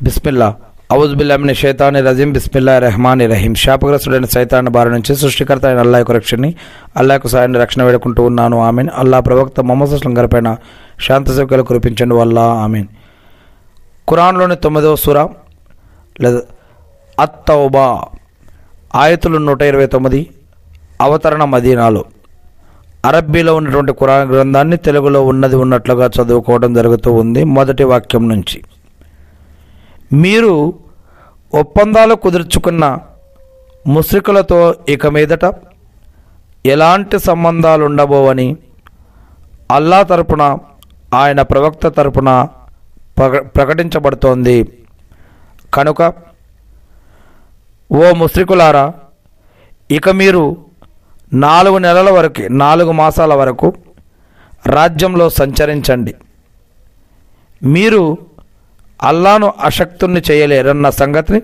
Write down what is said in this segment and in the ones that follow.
బిస్మిల్లా ఔజుబిల్లాహి మినష్ షైతానిర్ రజీం బిస్మిల్లాహిర్ రహమానిర్ రహీం. శాపగ్రస్తుడైన సైతాన్ బారి నుంచి సృష్టికర్త అయిన అల్లాహ్ యొక్క రక్షణని, అల్లాహ్కు సాయాన్ని రక్షణ వేడుకుంటూ ఉన్నాను. ఆమీన్. అల్లాహ్ ప్రవక్త ముహమ్మద్ సల్లల్లాహు అలైహి వసల్లం గారిపైన శాంతి సౌఖ్యాలు కురిపించండి వల్ల ఆమీన్. ఖురాన్లోని 9వ సూరా లేదా అత్-తౌబా ఆయతులు 129, అవతరణ మదీనాలో. అరబ్బీలో ఉన్నటువంటి ఖురాన్ గ్రంథాన్ని తెలుగులో ఉన్నది ఉన్నట్లుగా చదువుకోవడం జరుగుతూ ఉంది. మొదటి వాక్యం నుంచి, మీరు ఒప్పందాలు కుదుర్చుకున్న ముశ్రికులతో ఇక మీదట ఎలాంటి సంబంధాలు ఉండబోవని అల్లాహ్ తరపున ఆయన ప్రవక్త తరపున ప్రకటించబడుతోంది. కనుక ఓ ముశ్రికులారా, ఇక మీరు 4 నెలల వరకు 4 మాసాల వరకు రాజ్యంలో సంచరించండి. మీరు అల్లాను అశక్తుణ్ణి చేయలేరన్న సంగతిని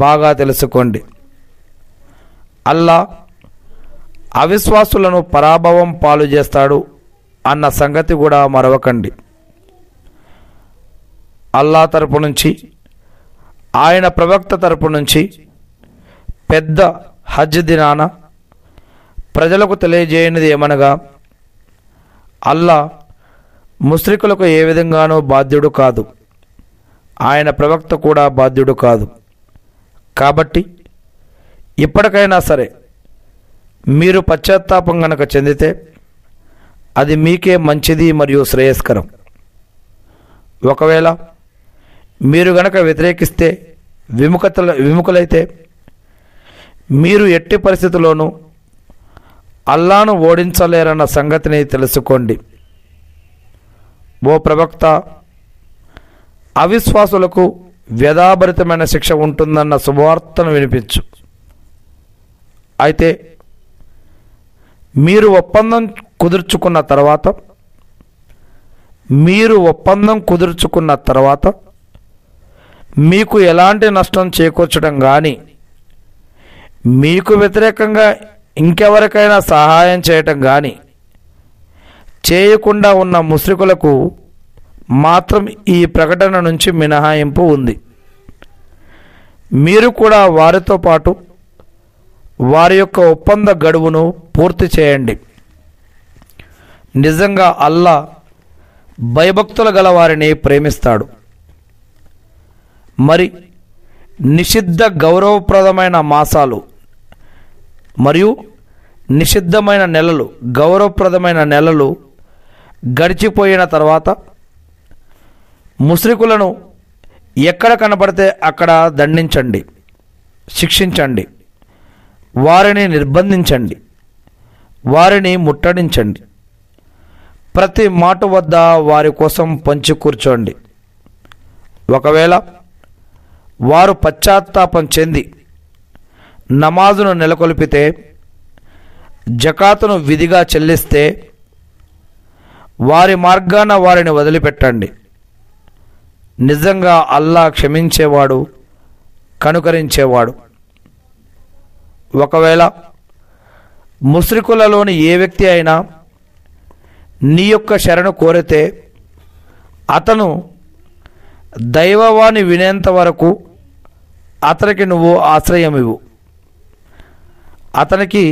బాగా తెలుసుకోండి. అల్లా అవిశ్వాసులను పరాభవం పాలు చేస్తాడు అన్న సంగతి కూడా మరవకండి. అల్లా తరపు నుంచి ఆయన ప్రవక్త తరపు నుంచి పెద్ద హజ్ దినాన ప్రజలకు తెలియజేయనిది ఏమనగా, అల్లా ముశ్రికులకు ఏ విధంగానూ బాధ్యుడు కాదు, ఆయన ప్రవక్త కూడా బాధ్యుడు కాదు. కాబట్టి ఇప్పటికైనా సరే మీరు పశ్చాత్తాపం గనక చెందితే అది మీకే మంచిది మరియు శ్రేయస్కరం. ఒకవేళ మీరు గనక వ్యతిరేకిస్తే విముఖులైతే మీరు ఎట్టి పరిస్థితుల్లోనూ అల్లాను ఓడించలేరన్న సంగతిని తెలుసుకోండి. ఓ ప్రవక్త, అవిశ్వాసులకు వ్యధాభరితమైన శిక్ష ఉంటుందన్న శుభవార్తను వినిపించు. అయితే మీరు ఒప్పందం కుదుర్చుకున్న తర్వాత మీకు ఎలాంటి నష్టం చేకూర్చడం కానీ, మీకు వ్యతిరేకంగా ఇంకెవరికైనా సహాయం చేయటం కానీ చేయకుండా ఉన్న ముశ్రికులకు మాత్రం ఈ ప్రకటన నుంచి మినహాయింపు ఉంది. మీరు కూడా వారితో పాటు వారి యొక్క ఒప్పంద గడువును పూర్తి చేయండి. నిజంగా అల్లా భయభక్తులు గల వారిని ప్రేమిస్తాడు. మరి నిషిద్ధ గౌరవప్రదమైన మాసాలు మరియు నిషిద్ధమైన నెలలు, గౌరవప్రదమైన నెలలు గడిచిపోయిన తర్వాత ముశ్రికులను ఎక్కడ కనపడితే అక్కడ దండించండి, శిక్షించండి, వారిని నిర్బంధించండి, వారిని ముట్టడించండి. ప్రతి మాట వద్ద వారి కోసం పంచి కూర్చోండి. ఒకవేళ వారు పశ్చాత్తాపం చెంది నమాజును నెలకొల్పితే, జకాతును విధిగా చెల్లిస్తే వారి మార్గాన వారిని వదిలిపెట్టండి. నిజంగా అల్లా క్షమించేవాడు, కనుకరించేవాడు. ఒకవేళ ముశ్రికులలోని ఏ వ్యక్తి అయినా నీ యొక్క శరణు కోరితే అతను దైవవాణి వినేంత వరకు అతనికి నువ్వు ఆశ్రయం ఇవ్వు. అతనికి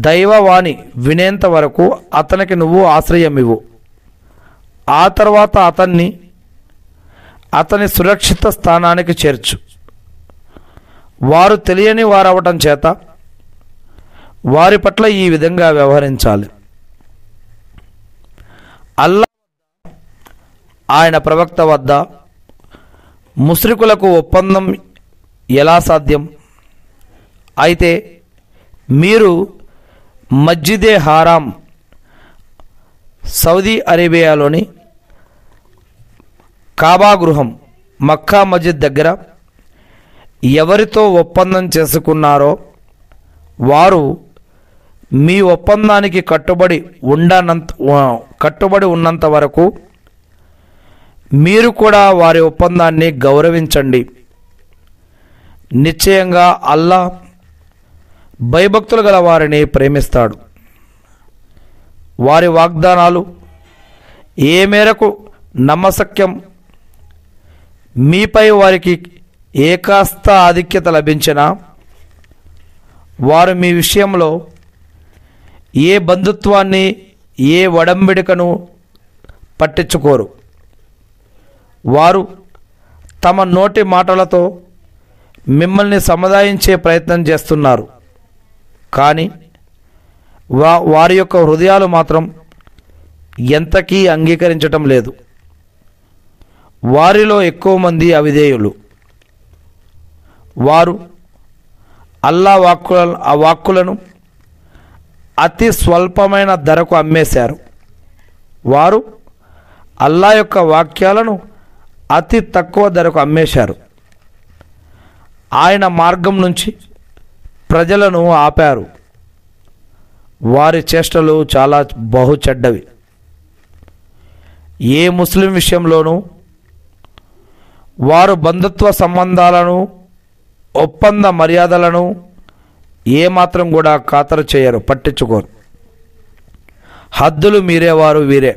దైవవాణి వినేంత వరకు అతనికి నువ్వు ఆశ్రయం ఇవ్వు. ఆ తర్వాత అతని సురక్షిత స్థానానికి చేర్చు. వారు తెలియని వారవటం చేత వారి పట్ల ఈ విధంగా వ్యవహరించాలి. అల్లా ఆయన ప్రవక్త వద్ద ముశ్రికులకు ఒప్పందం ఎలా సాధ్యం? అయితే మీరు మస్జిదే హరాం, సౌదీ అరేబియాలోని కాబా గృహం, మక్కా మస్జిద్ దగ్గర ఎవరితో ఒప్పందం చేసుకున్నారో వారు మీ ఒప్పందానికి కట్టుబడి ఉన్నంత వరకు మీరు కూడా వారి ఒప్పందాన్ని గౌరవించండి. నిశ్చయంగా అల్లా భయభక్తులు గల వారిని ప్రేమిస్తాడు. వారి వాగ్దానాలు ఏ మేరకు నమ్మశక్యం మీపై వారికి ఏ కాస్త ఆధిక్యత లభించినా వారు మీ విషయంలో ఏ బంధుత్వాన్ని, ఏ ఒడంబడికను పట్టించుకోరు. వారు తమ నోటి మాటలతో మిమ్మల్ని సముదాయించే ప్రయత్నం చేస్తున్నారు, కానీ వారి యొక్క హృదయాలు మాత్రం ఎంతకీ అంగీకరించటం లేదు. వారిలో ఎక్కువ మంది అవిధేయులు. వారు అల్లా వాక్కులను అతి స్వల్పమైన ధరకు అమ్మేశారు. వారు అల్లా యొక్క వాక్యాలను అతి తక్కువ ధరకు అమ్మేశారు. ఆయన మార్గం నుంచి ప్రజలను ఆపారు. వారి చేష్టలు చాలా బహు చెడ్డవి. ఏ ముస్లిం విషయంలోనూ వారు బంధుత్వ సంబంధాలను, ఒప్పంద మర్యాదలను ఏమాత్రం కూడా ఖాతరు చేయరు, పట్టించుకోరు. హద్దులు మీరేవారు వీరే.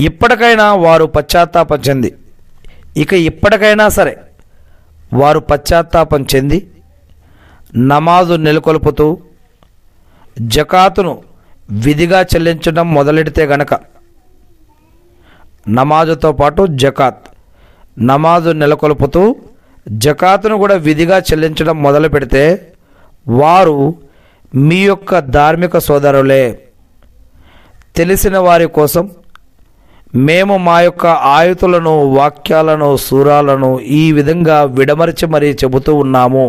ఇప్పటికైనా వారు పశ్చాత్తాపం చెంది ఇప్పటికైనా సరే వారు పశ్చాత్తాపం చెంది నమాజు నెలకొల్పుతూ జకాతును విధిగా చెల్లించడం మొదలెడితే గనక, నమాజుతో పాటు నమాజు నెలకొల్పుతూ జకాతును కూడా విధిగా చెల్లించడం మొదలు పెడితే వారు మీ యొక్క ధార్మిక సోదరులే. తెలిసిన వారి కోసం మేము మా యొక్క ఆయుతులను, వాక్యాలను, సూరాలను ఈ విధంగా విడమర్చి మరీ చెబుతూ ఉన్నాము.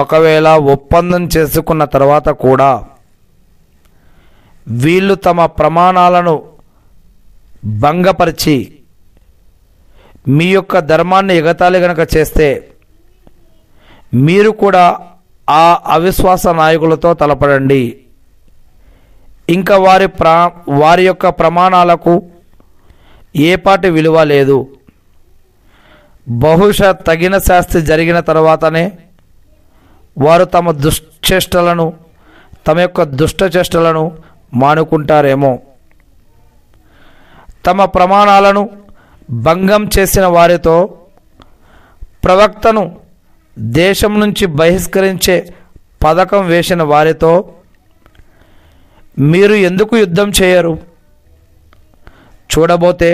ఒకవేళ ఒప్పందం చేసుకున్న తర్వాత కూడా వీళ్ళు తమ ప్రమాణాలను భంగపరిచి మీ యొక్క ధర్మాన్ని ఎగతాళి గనక చేస్తే మీరు కూడా ఆ అవిశ్వాస నాయకులతో తలపడండి. ఇంకా వారి యొక్క ప్రమాణాలకు ఏపాటి విలువ లేదు. బహుశా తగిన శాస్తి జరిగిన తర్వాతనే వారు తమ యొక్క దుష్టచేష్టలను మానుకుంటారేమో. తమ ప్రమాణాలను భంగం చేసిన వారితో, ప్రవక్తను దేశం నుంచి బహిష్కరించే పథకం వేసిన వారితో మీరు ఎందుకు యుద్ధం చేయరు? చూడబోతే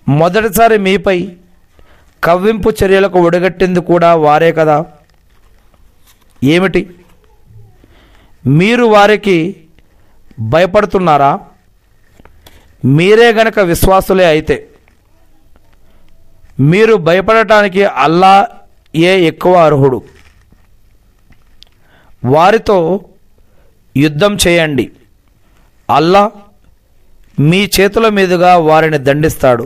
మొదటిసారి మీపై కవ్వింపు చర్యలకు ఒడిగట్టింది కూడా వారే కదా. ఏమిటి, మీరు వారికి భయపడుతున్నారా? మీరే గనక విశ్వాసులే అయితే మీరు భయపడటానికి అల్లా ఎక్కువ అర్హుడు. వారితో యుద్ధం చేయండి. అల్లా మీ చేతుల మీదుగా వారిని దండిస్తాడు,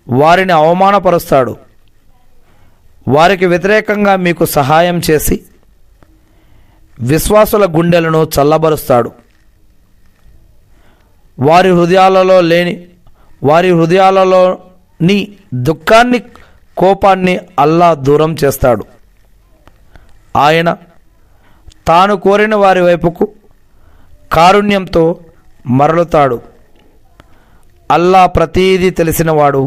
వారిని అవమానపరుస్తాడు, వారికి వ్యతిరేకంగా మీకు సహాయం చేసి విశ్వాసుల గుండెలను చల్లబరుస్తాడు. వారి హృదయాలలోని దుఃఖాన్ని, కోపాన్ని అల్లా దూరం చేస్తాడు. ఆయన తాను కోరిన వారి వైపుకు కారుణ్యంతో మరలుతాడు. అల్లా ప్రతీదీ తెలిసినవాడు,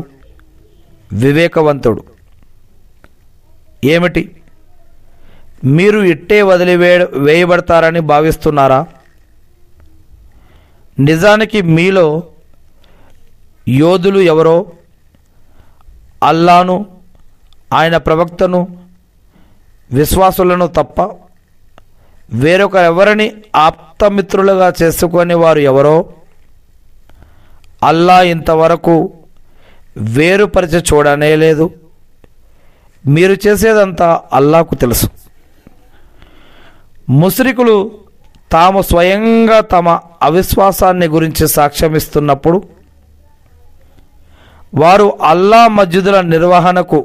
వివేకవంతుడు. ఏమిటి, మీరు ఇట్టే వేయబడతారని భావిస్తున్నారా? నిజానికి మీలో యోధులు ఎవరో అల్లాను, ఆయన ప్రవక్తను, విశ్వాసులను తప్ప వేరొకరెవరిని ఆప్తమిత్రులుగా చేసుకొని వారు ఎవరో అల్లా ఇంతవరకు వేరుపరిచి చూడనే లేదు. మీరు చేసేదంతా అల్లాకు తెలుసు. ముస్రికులు తాము స్వయంగా తమ అవిశ్వాసాన్ని గురించి సాక్ష్యమిస్తున్నప్పుడు వారు అల్లా మస్జిదుల నిర్వహణకు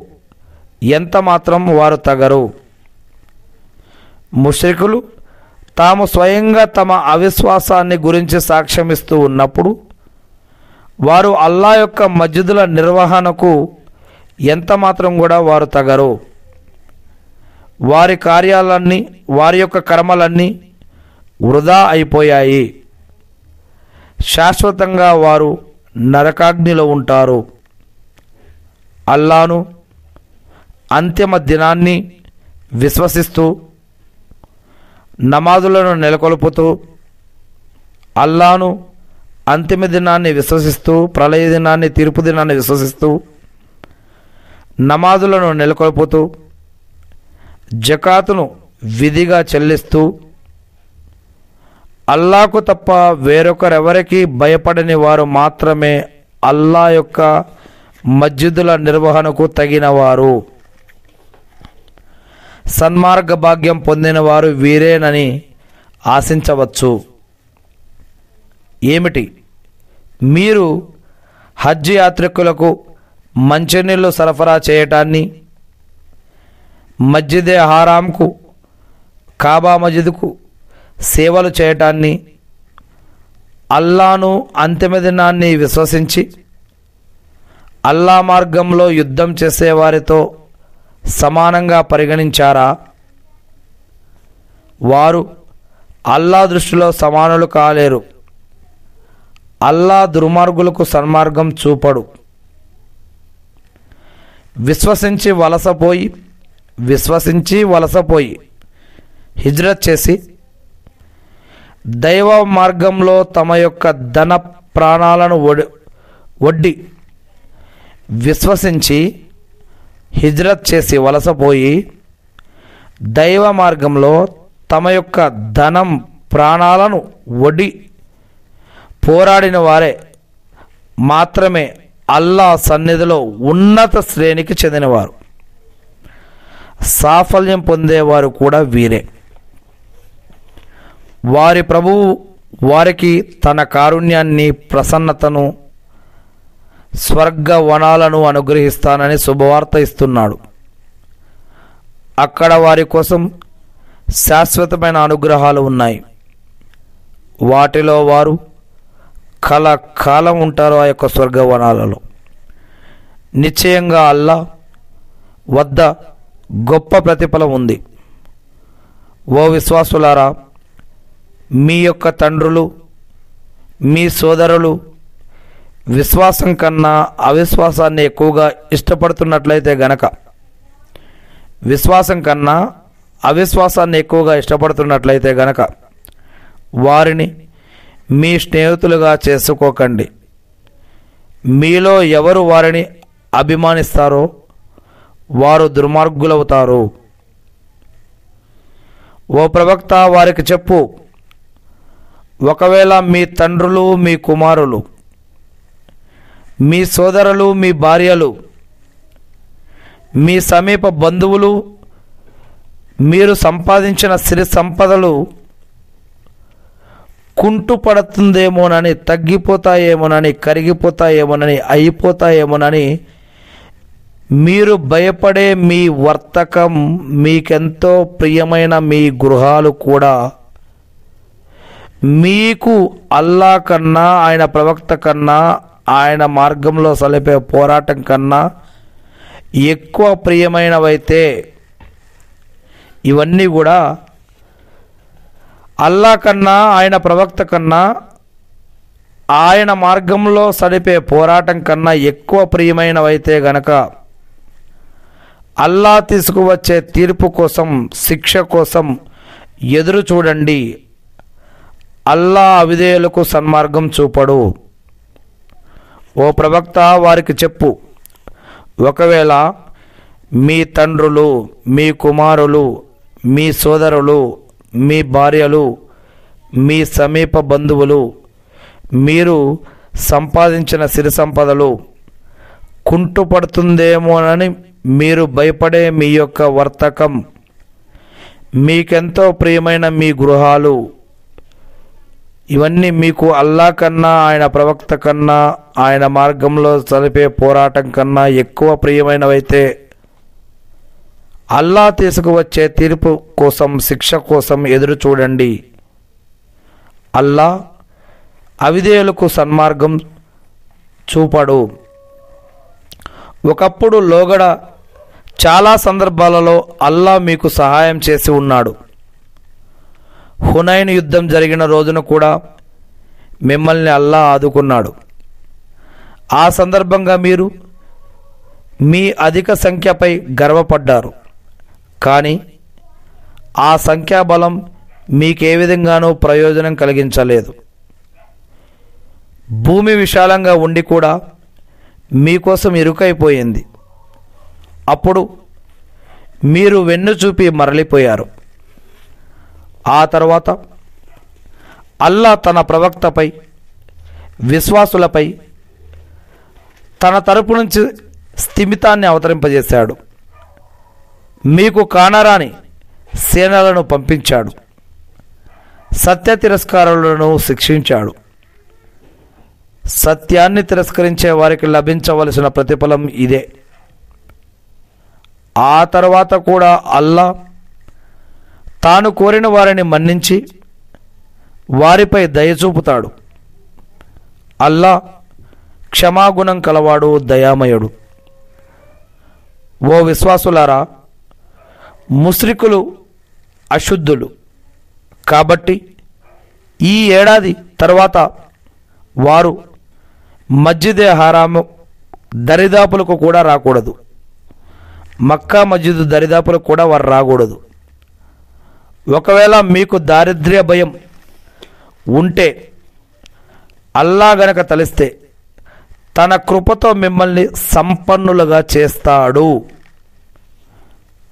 ఎంత మాత్రం వారు తగరు. ముష్రికులు తాము స్వయంగా తమ అవిశ్వాసాన్ని గురించి సాక్ష్యమిస్తూ ఉన్నప్పుడు వారు అల్లా యొక్క మస్జిదుల నిర్వహణకు ఎంత మాత్రం కూడా వారు తగరు. వారి కార్యాలన్నీ, వారి యొక్క కర్మలన్నీ వృధా అయిపోయాయి. శాశ్వతంగా వారు నరకాగ్నిలో ఉంటారు. అల్లాను అంతిమ దినాన్ని విశ్వసిస్తూ నమాజులను నెలకొల్పుతూ, అల్లాను అంతిమ దినాన్ని విశ్వసిస్తూ, ప్రళయ దినాన్ని, తీర్పు దినాన్ని విశ్వసిస్తూ నమాజులను నెలకొల్పుతూ, జకాతును విధిగా చెల్లిస్తూ, అల్లాకు తప్ప వేరొకరెవరికి భయపడని వారు మాత్రమే అల్లా యొక్క మస్జిదుల నిర్వహణకు తగినవారు. సన్మార్గ భాగ్యం పొందిన వారు వీరేనని ఆశించవచ్చు. ఏమిటి? మీరు హజ్ యాత్రికులకు మంచినీళ్ళు సరఫరా చేయటాన్ని, మస్జిదే హరాంకు, కాబా మస్జిద్కు సేవలు చేయటాన్ని, అల్లాను అంతిమ దినాన్ని విశ్వసించి అల్లా మార్గంలో యుద్ధం చేసేవారితో సమానంగా పరిగణించారా? వారు అల్లా దృష్టిలో సమానులు కాలేరు. అల్లా దుర్మార్గులకు సన్మార్గం చూపడు. విశ్వసించి వలసపోయి హిజ్రత్ చేసి దైవ మార్గంలో తమ యొక్క ధన ప్రాణాలను ఒడ్డి విశ్వసించి హిజ్రత్ చేసి వలసపోయి దైవ మార్గంలో తమ యొక్క ధనం ప్రాణాలను ఒడ్డి పోరాడిన వారే మాత్రమే అల్లా సన్నిధిలో ఉన్నత శ్రేణికి చెందినవారు. సాఫల్యం పొందేవారు కూడా వీరే. వారి ప్రభువు వారికి తన కారుణ్యాన్ని, ప్రసన్నతను, స్వర్గ వనాలను అనుగ్రహిస్తానని శుభవార్త ఇస్తున్నాడు. అక్కడ వారి కోసం శాశ్వతమైన అనుగ్రహాలు ఉన్నాయి. వాటిలో వారు కలకాలం ఉంటారు. ఆ యొక్క స్వర్గవనాలలో నిశ్చయంగా అల్లా వద్ద గొప్ప ప్రతిఫలం ఉంది. ఓ విశ్వాసులారా, మీ యొక్క తండ్రులు, మీ సోదరులు విశ్వాసం కన్నా అవిశ్వాసాన్ని ఎక్కువగా ఇష్టపడుతున్నట్లయితే గనక వారిని మీ స్నేహితులుగా చేసుకోకండి. మీలో ఎవరు వారిని అభిమానిస్తారో వారు దుర్మార్గులవుతారు. ఓ ప్రవక్త, వారికి చెప్పు, ఒకవేళ మీ తండ్రులు, మీ కుమారులు, మీ సోదరులు, మీ భార్యలు, మీ సమీప బంధువులు, మీరు సంపాదించిన సిరి సంపదలు కుంటుపడుతుందేమోనని, తగ్గిపోతాయేమోనని, కరిగిపోతాయేమోనని, అయిపోతాయేమోనని మీరు భయపడే మీ వర్తకం, మీకెంతో ప్రియమైన మీ గృహాలు కూడా మీకు అల్లా కన్నా, ఆయన ప్రవక్త కన్నా, ఆయన మార్గంలో సలిపే పోరాటం కన్నా ఎక్కువ ప్రియమైనవైతే, ఇవన్నీ కూడా అల్లా కన్నా, ఆయన ప్రవక్త కన్నా, ఆయన మార్గంలో సలిపే పోరాటం కన్నా ఎక్కువ ప్రియమైనవైతే గనక అల్లా తీసుకువచ్చే తీర్పు కోసం, శిక్ష కోసం ఎదురు చూడండి. అల్లా అవిధేయులకు సన్మార్గం చూపడు. ఓ ప్రవక్త, వారికి చెప్పు, ఒకవేళ మీ తండ్రులు, మీ కుమారులు, మీ సోదరులు, మీ భార్యలు, మీ సమీప బంధువులు, మీరు సంపాదించిన సిరి సంపదలు కుంటుపడుతుందేమోనని మీరు భయపడే మీ యొక్క వర్తకం, మీకెంతో ప్రియమైన మీ గృహాలు, ఇవన్నీ మీకు అల్లా కన్నా, ఆయన ప్రవక్త కన్నా, ఆయన మార్గంలో సలిపే పోరాటం కన్నా ఎక్కువ ప్రియమైనవైతే అల్లా తీసుకువచ్చే తీర్పు కోసం, శిక్ష కోసం ఎదురు చూడండి. అల్లా అవిధేయులకు సన్మార్గం చూపడు. ఒకప్పుడు లోగడ చాలా సందర్భాలలో అల్లా మీకు సహాయం చేసి ఉన్నాడు. హునైన్ యుద్ధం జరిగిన రోజున కూడా మిమ్మల్ని అల్లా ఆదుకున్నాడు. ఆ సందర్భంగా మీరు మీ అధిక సంఖ్యపై గర్వపడ్డారు, కానీ ఆ సంఖ్యాబలం మీకే విధంగానూ ప్రయోజనం కలిగించలేదు. భూమి విశాలంగా ఉండి కూడా మీకోసం ఇరుకైపోయింది. అప్పుడు మీరు వెన్ను చూపి మరలిపోయారు. ఆ తర్వాత అల్లా తన ప్రవక్తపై, విశ్వాసులపై తన తరపు నుంచి స్థిమితాన్ని అవతరింపజేశాడు. మీకు కానరాని సేనలను పంపించాడు. సత్య తిరస్కారులను శిక్షించాడు. సత్యాన్ని తిరస్కరించే వారికి లభించవలసిన ప్రతిఫలం ఇదే. ఆ తర్వాత కూడా అల్లా తాను కోరిన వారిని మన్నించి వారిపై దయ చూపుతాడు. అల్లా క్షమాగుణం కలవాడు, దయామయుడు. ఓ విశ్వాసులారా, ముష్రికులు అశుద్ధులు కాబట్టి ఈ ఏడాది తర్వాత వారు మస్జిదే హరాము దరిదాపులకు కూడా రాకూడదు. మక్కా మస్జిద్ దరిదాపులకు కూడా వారు రాకూడదు. ఒకవేళ మీకు దారిద్ర్య భయం ఉంటే అల్లా గనక తలిస్తే తన కృపతో మిమ్మల్ని సంపన్నులుగా చేస్తాడు.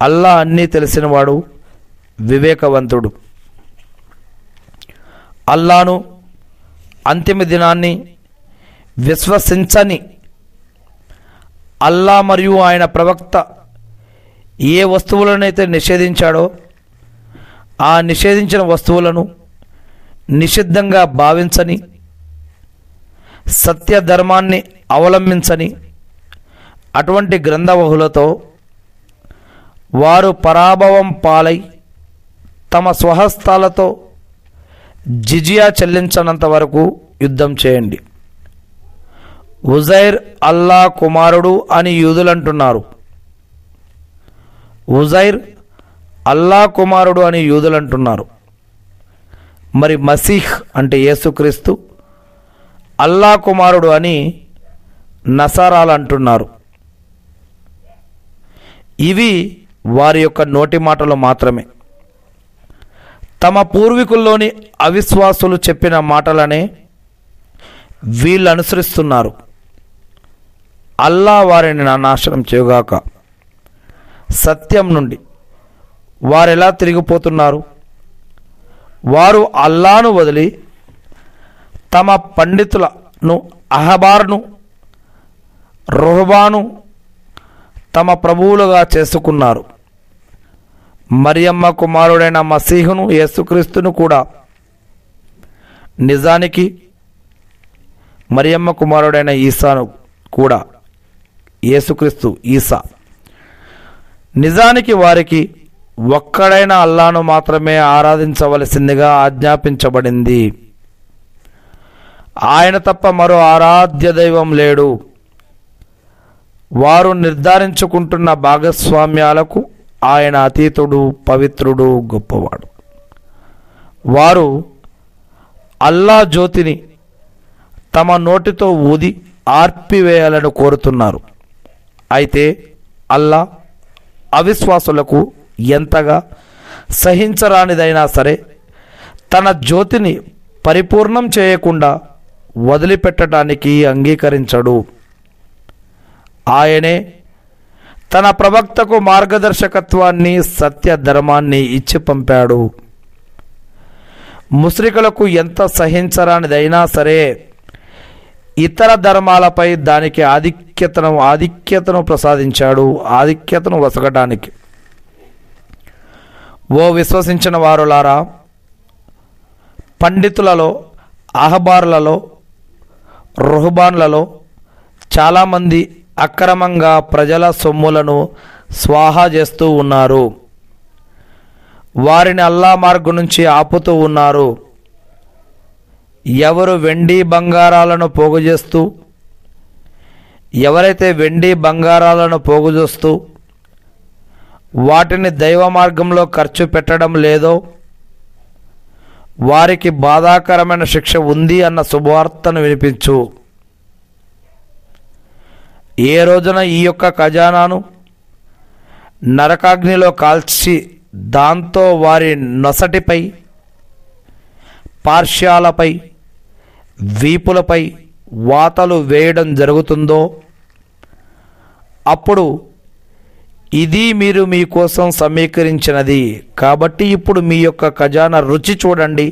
అల్లా అన్నీ తెలిసినవాడు, వివేకవంతుడు. అల్లాను, అంతిమ దినాన్ని విశ్వసించని, అల్లా మరియు ఆయన ప్రవక్త ఏ వస్తువులనైతే నిషేధించాడో ఆ నిషేధించిన వస్తువులను నిషిద్ధంగా భావించని, సత్య ధర్మాన్ని అవలంబించని అటువంటి గ్రంథవహులతో వారు పరాభవం పాలై తమ స్వహస్తాలతో జిజియా చెల్లించనంత వరకు యుద్ధం చేయండి. ఉజైర్ అల్లా కుమారుడు అని యూదులంటున్నారు. ఉజైర్ అల్లా కుమారుడు అని యూదులంటున్నారు. మరి మసీహ్ అంటే యేసుక్రీస్తు అల్లా కుమారుడు అని నసారాలు అంటున్నారు. ఇవి వారి యొక్క నోటి మాటలు మాత్రమే. తమ పూర్వీకుల్లోని అవిశ్వాసులు చెప్పిన మాటలనే వీళ్ళు అనుసరిస్తున్నారు. అల్లా వారిని నాశనం చేయుగాక. సత్యం నుండి వారెలా తిరిగిపోతున్నారు? వారు అల్లాను వదిలి తమ పండితులను, అహబార్ను, రుహబాను తమ ప్రభువులుగా చేసుకున్నారు. మరియమ్మ కుమారుడైన మసీహును, యేసుక్రీస్తును కూడా. నిజానికి మరియమ్మ కుమారుడైన ఈసాను కూడా, యేసుక్రీస్తు ఈసా. నిజానికి వారికి ఒక్కడైన అల్లాను మాత్రమే ఆరాధించవలసిందిగా ఆజ్ఞాపించబడింది. ఆయన తప్ప మరో ఆరాధ్య దైవం లేడు. వారు నిర్ధారించుకుంటున్న భాగస్వామ్యాలకు ఆయన అతీతుడు, పవిత్రుడు, గొప్పవాడు. వారు అల్లా జ్యోతిని తమ నోటితో ఊది ఆర్పివేయాలని కోరుతున్నారు. అయితే అల్లా అవిశ్వాసులకు ఎంతగా సహించరానిదైనా సరే తన జ్యోతిని పరిపూర్ణం చేయకుండా వదిలిపెట్టడానికి అంగీకరించడు. ఆయనే తన ప్రవక్తకు మార్గదర్శకత్వాన్ని, సత్య ధర్మాన్ని ఇచ్చి పంపాడు. ముష్రికులకు ఎంత సహించరానిదైనా సరే ఇతర ధర్మాలపై దానికి ఆధిక్యతను ప్రసాదించాడు, ఆధిక్యతను వసగడానికి. ఓ విశ్వసించిన వారులారా, పండితులలో, అహబార్లలో, రుహబాన్లలో చాలామంది అక్రమంగా ప్రజల సొమ్ములను స్వాహా చేస్తూ ఉన్నారు. వారిని అల్లా మార్గం నుంచి ఆపుతూ ఉన్నారు. ఎవరైతే వెండి బంగారాలను పోగుచేస్తూ వాటిని దైవ మార్గంలో ఖర్చు పెట్టడం లేదో వారికి బాధాకరమైన శిక్ష ఉంది అన్న శుభవార్తను వినిపించు. ఏ రోజున ఈ యొక్క ఖజానాను నరకాగ్నిలో కాల్చి దాంతో వారి నొసటిపై, పార్శ్వాలపై, వీపులపై వాతలు వేయడం జరుగుతుందో అప్పుడు ఇది మీరు మీకోసం సమీకరించినది కాబట్టి ఇప్పుడు మీ యొక్క ఖజానా రుచి చూడండి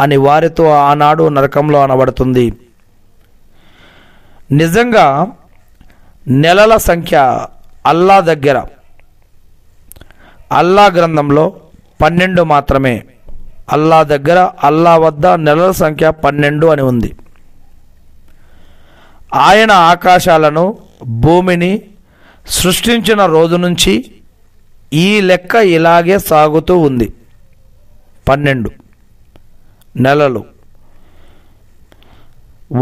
అని వారితో ఆనాడు నరకంలో అనబడుతుంది. నిజంగా నెలల సంఖ్య అల్లా దగ్గర, అల్లా గ్రంథంలో 12 మాత్రమే. అల్లా దగ్గర, అల్లా వద్ద నెలల సంఖ్య 12 అని ఉంది. ఆయన ఆకాశాలను భూమిని సృష్టించిన రోజు నుంచి ఈ లెక్క ఇలాగే సాగుతూ ఉంది. 12 నెలలు.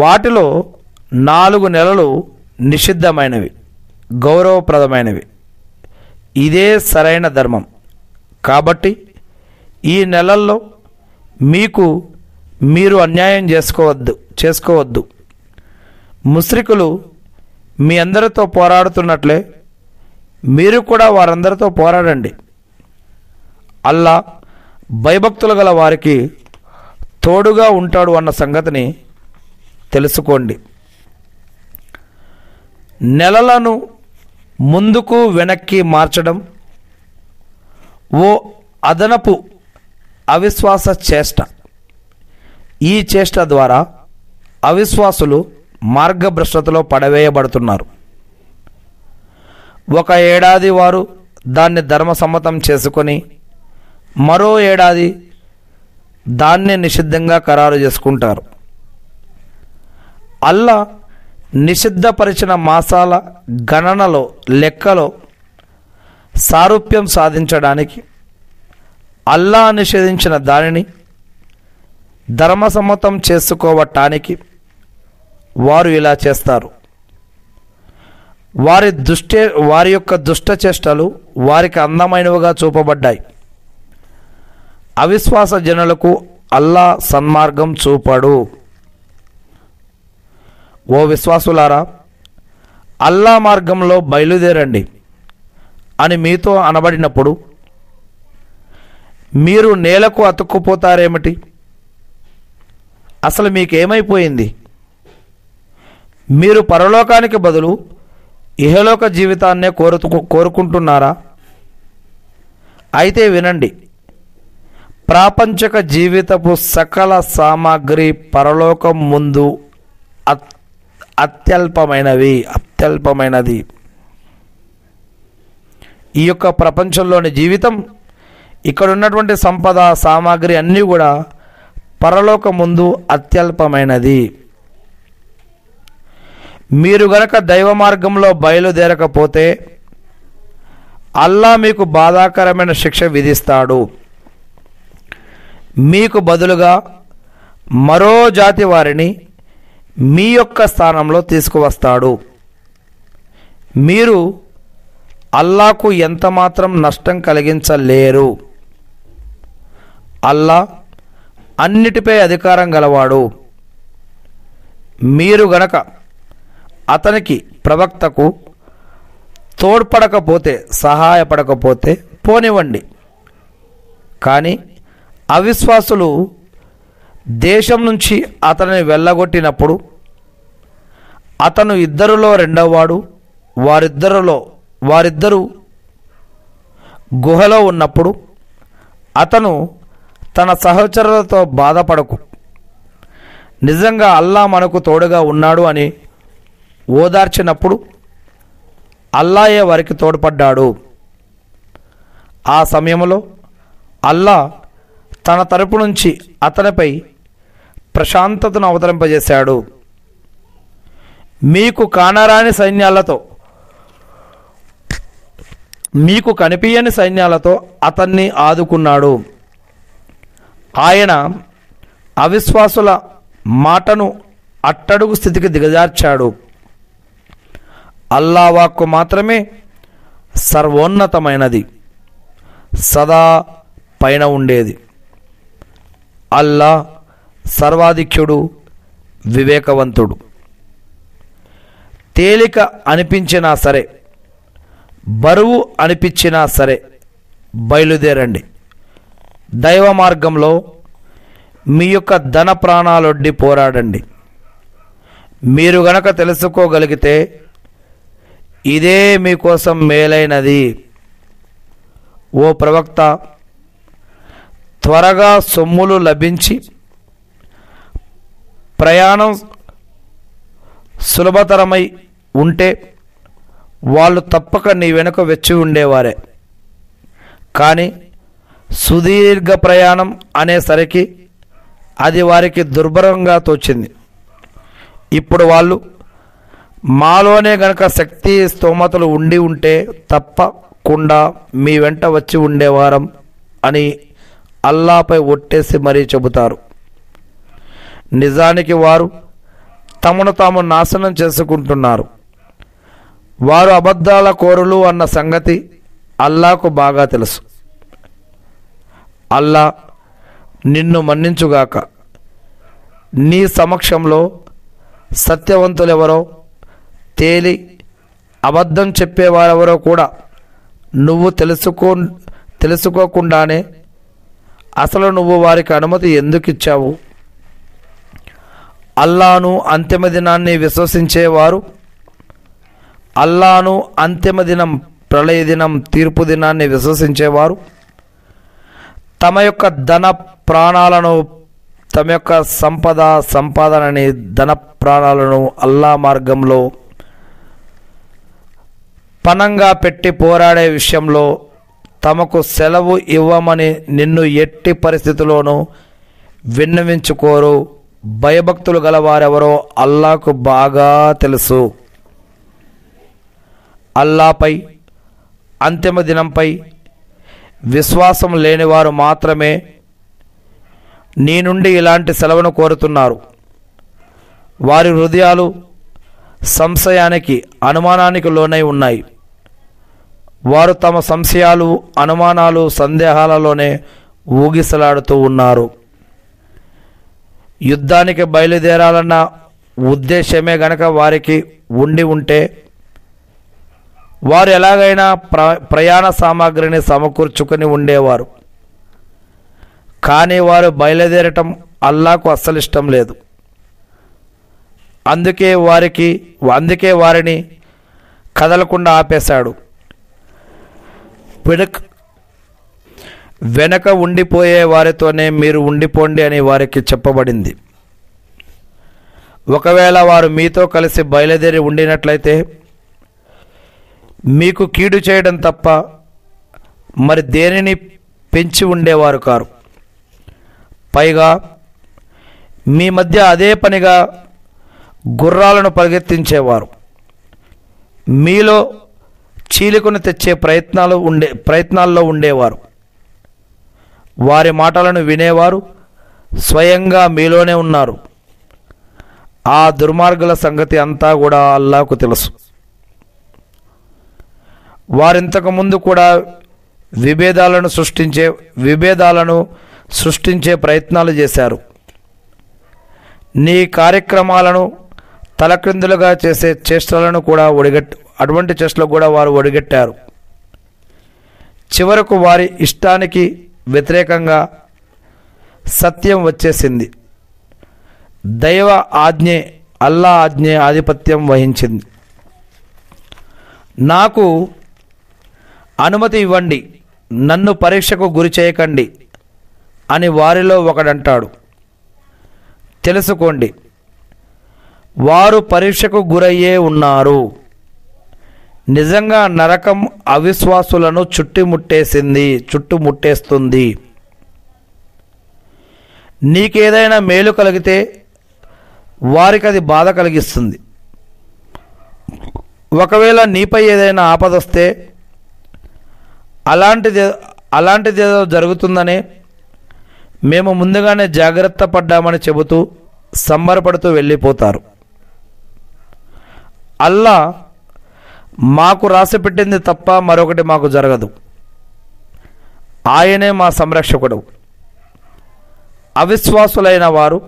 వాటిలో 4 నెలలు నిషిద్ధమైనవి, గౌరవప్రదమైనవి. ఇదే సరైన ధర్మం. కాబట్టి ఈ నెలల్లో మీరు అన్యాయం చేసుకోవద్దు. ముష్రికులు మీ అందరితో పోరాడుతున్నట్లే మీరు కూడా వారందరితో పోరాడండి. అల్లా భయభక్తులు గల వారికి తోడుగా ఉంటాడు అన్న సంగతిని తెలుసుకోండి. నెలలను ముందుకు వెనక్కి మార్చడం ఓ అదనపు అవిశ్వాస చేష్ట. ఈ చేష్ట ద్వారా అవిశ్వాసులు మార్గభ్రష్టతలో పడవేయబడుతున్నారు. ఒక ఏడాది వారు దాన్ని ధర్మసమ్మతం చేసుకొని మరో ఏడాది దాన్ని నిషిద్ధంగా ఖరారు చేసుకుంటారు. అల్లా నిషిద్ధపరిచిన మాసాల గణనలో, లెక్కలో సారూప్యం సాధించడానికి అల్లా నిషేధించిన దానిని ధర్మసమ్మతం చేసుకోవటానికి వారు ఇలా చేస్తారు. వారి యొక్క దుష్ట చేష్టలు వారికి అందమైనవిగా చూపబడ్డాయి. అవిశ్వాస జనులకు అల్లా సన్మార్గం చూపడు. ఓ విశ్వాసులారా, అల్లా మార్గంలో బయలుదేరండి అని మీతో అనబడినప్పుడు మీరు నేలకు అతుక్కుపోతారేమిటి? అసలు మీకేమైపోయింది? మీరు పరలోకానికి బదులు ఇహలోక జీవితాన్నే కోరుకుంటున్నారా? అయితే వినండి, ప్రాపంచిక జీవితపు సకల సామాగ్రి పరలోకం ముందు అత్యల్పమైనది. ఈ యొక్క ప్రపంచంలోని జీవితం, ఇక్కడ ఉన్నటువంటి సంపద, సామాగ్రి అన్నీ కూడా పరలోకం ముందు అత్యల్పమైనది. మీరు గనక దైవ మార్గంలో బయలుదేరకపోతే అల్లా మీకు బాధాకరమైన శిక్ష విధిస్తాడు. మీకు బదులుగా మరో జాతి వారిని మీ యొక్క స్థానంలో తీసుకువస్తాడు. మీరు అల్లాకు ఎంతమాత్రం నష్టం కలిగించలేరు. అల్లా అన్నిటిపై అధికారం గలవాడు. మీరు గనక అతనికి, ప్రవక్తకు తోడ్పడకపోతే, సహాయపడకపోతే పోనివ్వండి. కానీ అవిశ్వాసులు దేశం నుంచి అతనిని వెళ్ళగొట్టినప్పుడు అతను ఇద్దరిలో రెండవవాడు, వారిద్దరూ గుహలో ఉన్నప్పుడు అతను తన సహచరులతో బాధపడకు, నిజంగా అల్లా మనకు తోడుగా ఉన్నాడు అని ఓదార్చినప్పుడు అల్లాయే వారికి తోడ్పడ్డాడు. ఆ సమయంలో అల్లా తన తరపు నుంచి అతనిపై ప్రశాంతతను అవతరింపజేశాడు. మీకు కానరాని సైన్యాలతో, మీకు కనిపించని సైన్యాలతో అతన్ని ఆదుకున్నాడు. ఆయన అవిశ్వాసుల మాటను అట్టడుగు స్థితికి దిగజార్చాడు. అల్లా వాక్కు మాత్రమే సర్వోన్నతమైనది, సదా పైన ఉండేది. అల్లా సర్వాధిక్యుడు, వివేకవంతుడు. తేలిక అనిపించినా సరే, బరువు అనిపించినా సరే బయలుదేరండి. దైవ మార్గంలో మీ యొక్క ధన ప్రాణాలొడ్డి పోరాడండి. మీరు గనక తెలుసుకోగలిగితే ఇదే మీకోసం మేలైనది. ఓ ప్రవక్త, త్వరగా సొమ్ములు లభించి ప్రయాణం సులభతరమై ఉంటే వాళ్ళు తప్పక నీ వెనుక వెచ్చి ఉండేవారే. కానీ సుదీర్ఘ ప్రయాణం అనేసరికి అది వారికి దుర్భరంగా తోచింది. ఇప్పుడు వాళ్ళు మాలోనే గనక శక్తి స్తోమతలు ఉండి ఉంటే తప్పకుండా మీ వెంట వచ్చి ఉండేవారం అని అల్లాపై ఒట్టేసి మరీ చెబుతారు. నిజానికి వారు తమను తాము నాశనం చేసుకుంటున్నారు. వారు అబద్ధాల కోరులు అన్న సంగతి అల్లాకు బాగా తెలుసు. అల్లా నిన్ను మన్నించుగాక. నీ సమక్షంలో సత్యవంతులెవరో తేలి అబద్ధం చెప్పేవారెవరో కూడా నువ్వు తెలుసుకోకుండానే అసలు నువ్వు వారికి అనుమతి ఎందుకు ఇచ్చావు? అల్లాను అంతిమ దినాన్ని విశ్వసించేవారు, అల్లాను అంతిమ దినం, ప్రళయ దినం, తీర్పు దినాన్ని విశ్వసించేవారు తమ యొక్క ధన ప్రాణాలను, తమ యొక్క సంపాదనని, ధన ప్రాణాలను అల్లా మార్గంలో పణంగా పెట్టి పోరాడే విషయంలో తమకు సెలవు ఇవ్వమని నిన్ను ఎట్టి పరిస్థితుల్లోనూ విన్నవించుకోరు. భయభక్తులు గలవారెవరో అల్లాకు బాగా తెలుసు. అల్లాపై, అంతిమ దినంపై విశ్వాసం లేనివారు మాత్రమే నీ నుండి ఇలాంటి సెలవును కోరుతున్నారు. వారి హృదయాలు సంశయానికి, అనుమానానికి లోనై ఉన్నాయి. వారు తమ సంశయాలు, అనుమానాలు, సందేహాలలోనే ఊగిసలాడుతూ ఉన్నారు. యుద్ధానికి బయలుదేరాలన్న ఉద్దేశమే గనక వారికి ఉండి ఉంటే వారు ఎలాగైనా ప్రయాణ సామాగ్రిని సమకూర్చుకొని ఉండేవారు. కానీ వారు బయలుదేరటం అల్లాకు అస్సలు ఇష్టం లేదు. అందుకే వారిని కదలకుండా ఆపేశాడు. వెనక ఉండిపోయే వారితోనే మీరు ఉండిపోండి అని వారికి చెప్పబడింది. ఒకవేళ వారు మీతో కలిసి బయలుదేరి ఉండినట్లయితే మీకు కీడు చేయడం తప్ప మరి దేనిని పెంచి ఉండేవారు కారు. పైగా మీ మధ్య అదే పనిగా గుర్రాలను పరిగెత్తించేవారు. మీలో చీలికను తెచ్చే ప్రయత్నాల్లో ఉండేవారు. వారి మాటలను వినేవారు స్వయంగా మీలోనే ఉన్నారు. ఆ దుర్మార్గుల సంగతి అంతా కూడా అల్లాకు తెలుసు. వారింతకు ముందు కూడా విభేదాలను సృష్టించే ప్రయత్నాలు చేశారు. నీ కార్యక్రమాలను తలక్రిందులుగా చేసే చేష్టలను కూడా అటువంటి చేష్టలు కూడా వారు ఒడిగట్టారు. చివరకు వారి ఇష్టానికి వ్యతిరేకంగా సత్యం వచ్చేసింది. దైవ ఆజ్ఞే, అల్లా ఆజ్ఞే ఆధిపత్యం వహించింది. నాకు అనుమతి ఇవ్వండి, నన్ను పరీక్షకు గురి చేయకండి అని వారిలో ఒకడంటాడు. తెలుసుకోండి, వారు పరీక్షకు గురయ్యే ఉన్నారు. నిజంగా నరకం అవిశ్వాసులను చుట్టుముట్టేస్తుంది. నీకేదైనా మేలు కలిగితే వారికి అది బాధ కలిగిస్తుంది. ఒకవేళ నీపై ఏదైనా ఆపదొస్తే అలాంటిదేదో జరుగుతుందనే మేము ముందుగానే జాగ్రత్త పడ్డామని చెబుతూ సంబరపడుతూ వెళ్ళిపోతారు. అల్లా మాకు రాసిపెట్టింది తప్ప మరొకటి మాకు జరగదు. ఆయనే మా సంరక్షకుడు. అవిశ్వాసులైన వారు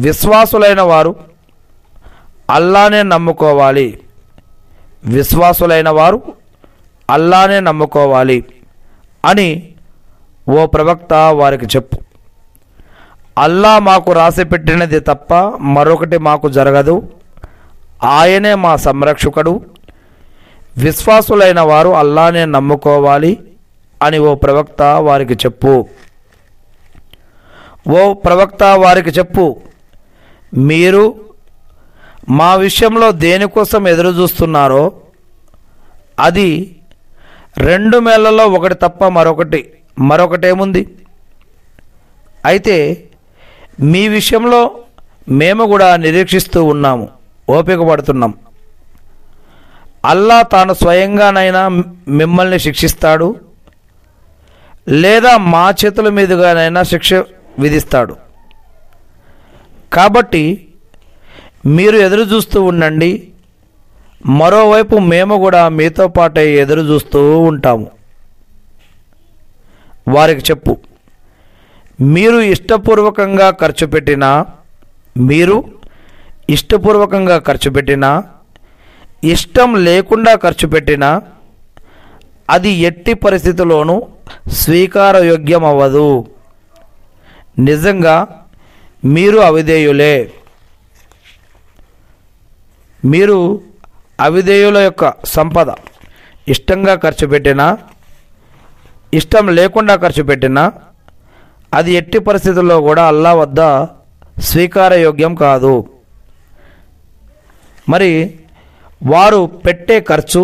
విశ్వాసులైన వారు అల్లానే నమ్ముకోవాలి. విశ్వాసులైన వారు అల్లానే నమ్ముకోవాలి అని ఓ ప్రవక్త వారికి చెప్పు. అల్లా మాకు రాసిపెట్టినది తప్ప మరొకటి మాకు జరగదు. ఆయనే మా సంరక్షకుడు. విశ్వాసులైన వారు అల్లానే నమ్ముకోవాలి అని ఓ ప్రవక్త వారికి చెప్పు. ఓ ప్రవక్త వారికి చెప్పు, మీరు మా విషయంలో దేనికోసం ఎదురు చూస్తున్నారో అది 2 మేళ్లలో ఒకటి తప్ప మరొకటేముంది? అయితే మీ విషయంలో మేము కూడా నిరీక్షిస్తూ ఉన్నాము, ఓపిక పడుతున్నాం. అల్లా తాను స్వయంగానైనా మిమ్మల్ని శిక్షిస్తాడు, లేదా మా చేతుల మీదుగానైనా శిక్ష విధిస్తాడు. కాబట్టి మీరు ఎదురు చూస్తూ ఉండండి. మరోవైపు మేము కూడా మీతో పాటే ఎదురు చూస్తూ ఉంటాము. వారికి చెప్పు, మీరు ఇష్టపూర్వకంగా ఖర్చు పెట్టినా ఇష్టం లేకుండా ఖర్చు పెట్టినా అది ఎట్టి పరిస్థితుల్లోనూ స్వీకారయోగ్యం అవ్వదు. నిజంగా మీరు అవిధేయులే. మీరు అవిధేయుల యొక్క సంపద ఇష్టంగా ఖర్చు పెట్టినా ఇష్టం లేకుండా ఖర్చు పెట్టినా అది ఎట్టి పరిస్థితుల్లో కూడా అల్లా వద్ద స్వీకారయోగ్యం కాదు. మరి వారు పెట్టే ఖర్చు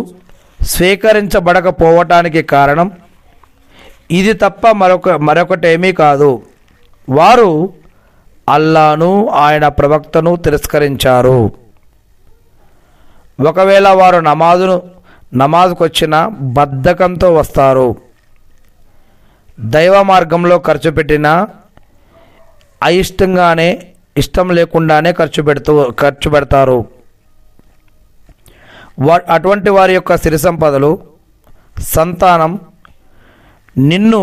స్వీకరించబడకపోవటానికి కారణం ఇది తప్ప మరొకటేమీ కాదు. వారు అల్లాను ఆయన ప్రవక్తను తిరస్కరించారు. ఒకవేళ వారు నమాజుకు వచ్చిన బద్ధకంతో వస్తారు. దైవ మార్గంలో ఖర్చు పెట్టినా అయిష్టంగానే ఇష్టం లేకుండానే ఖర్చు పెడతారు. అటువంటి వారి యొక్క సిరి సంపదలు, సంతానం నిన్ను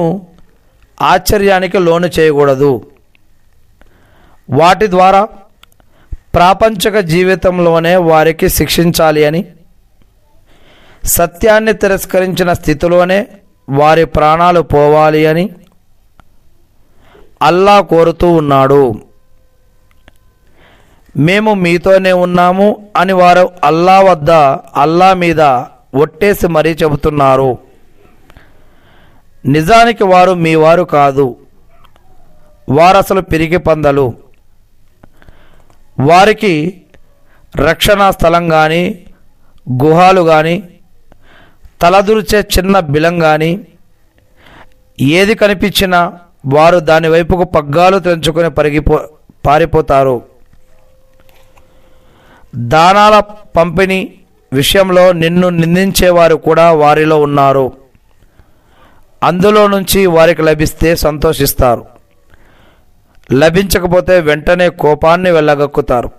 ఆశ్చర్యానికి లోను చేయకూడదు. వాటి ద్వారా ప్రాపంచిక జీవితంలోనే వారికి శిక్షించాలి అని, సత్యాన్ని తిరస్కరించిన స్థితిలోనే వారి ప్రాణాలు పోవాలి అని అల్లా కోరుతూ ఉన్నాడు. మేము మీతోనే ఉన్నాము అని వారు అల్లా మీద ఒట్టేసి మరీ చెబుతున్నారు. నిజానికి వారు మీ వారు కాదు. వారసలు పిరికి పందలు. వారికి రక్షణ స్థలం కానీ, గుహాలు కానీ, తలదూర్చే చిన్న బిలం కానీ ఏది కనిపించినా వారు దాని వైపుకు పగ్గాలు తెంచుకొని పారిపోతారు. దానాల పంపిణీ విషయంలో నిన్ను నిందించేవారు కూడా వారిలో ఉన్నారు. అందులో నుంచి వారికి లభిస్తే సంతోషిస్తారు, లభించకపోతే వెంటనే కోపాన్ని వెళ్ళగక్కుతారు.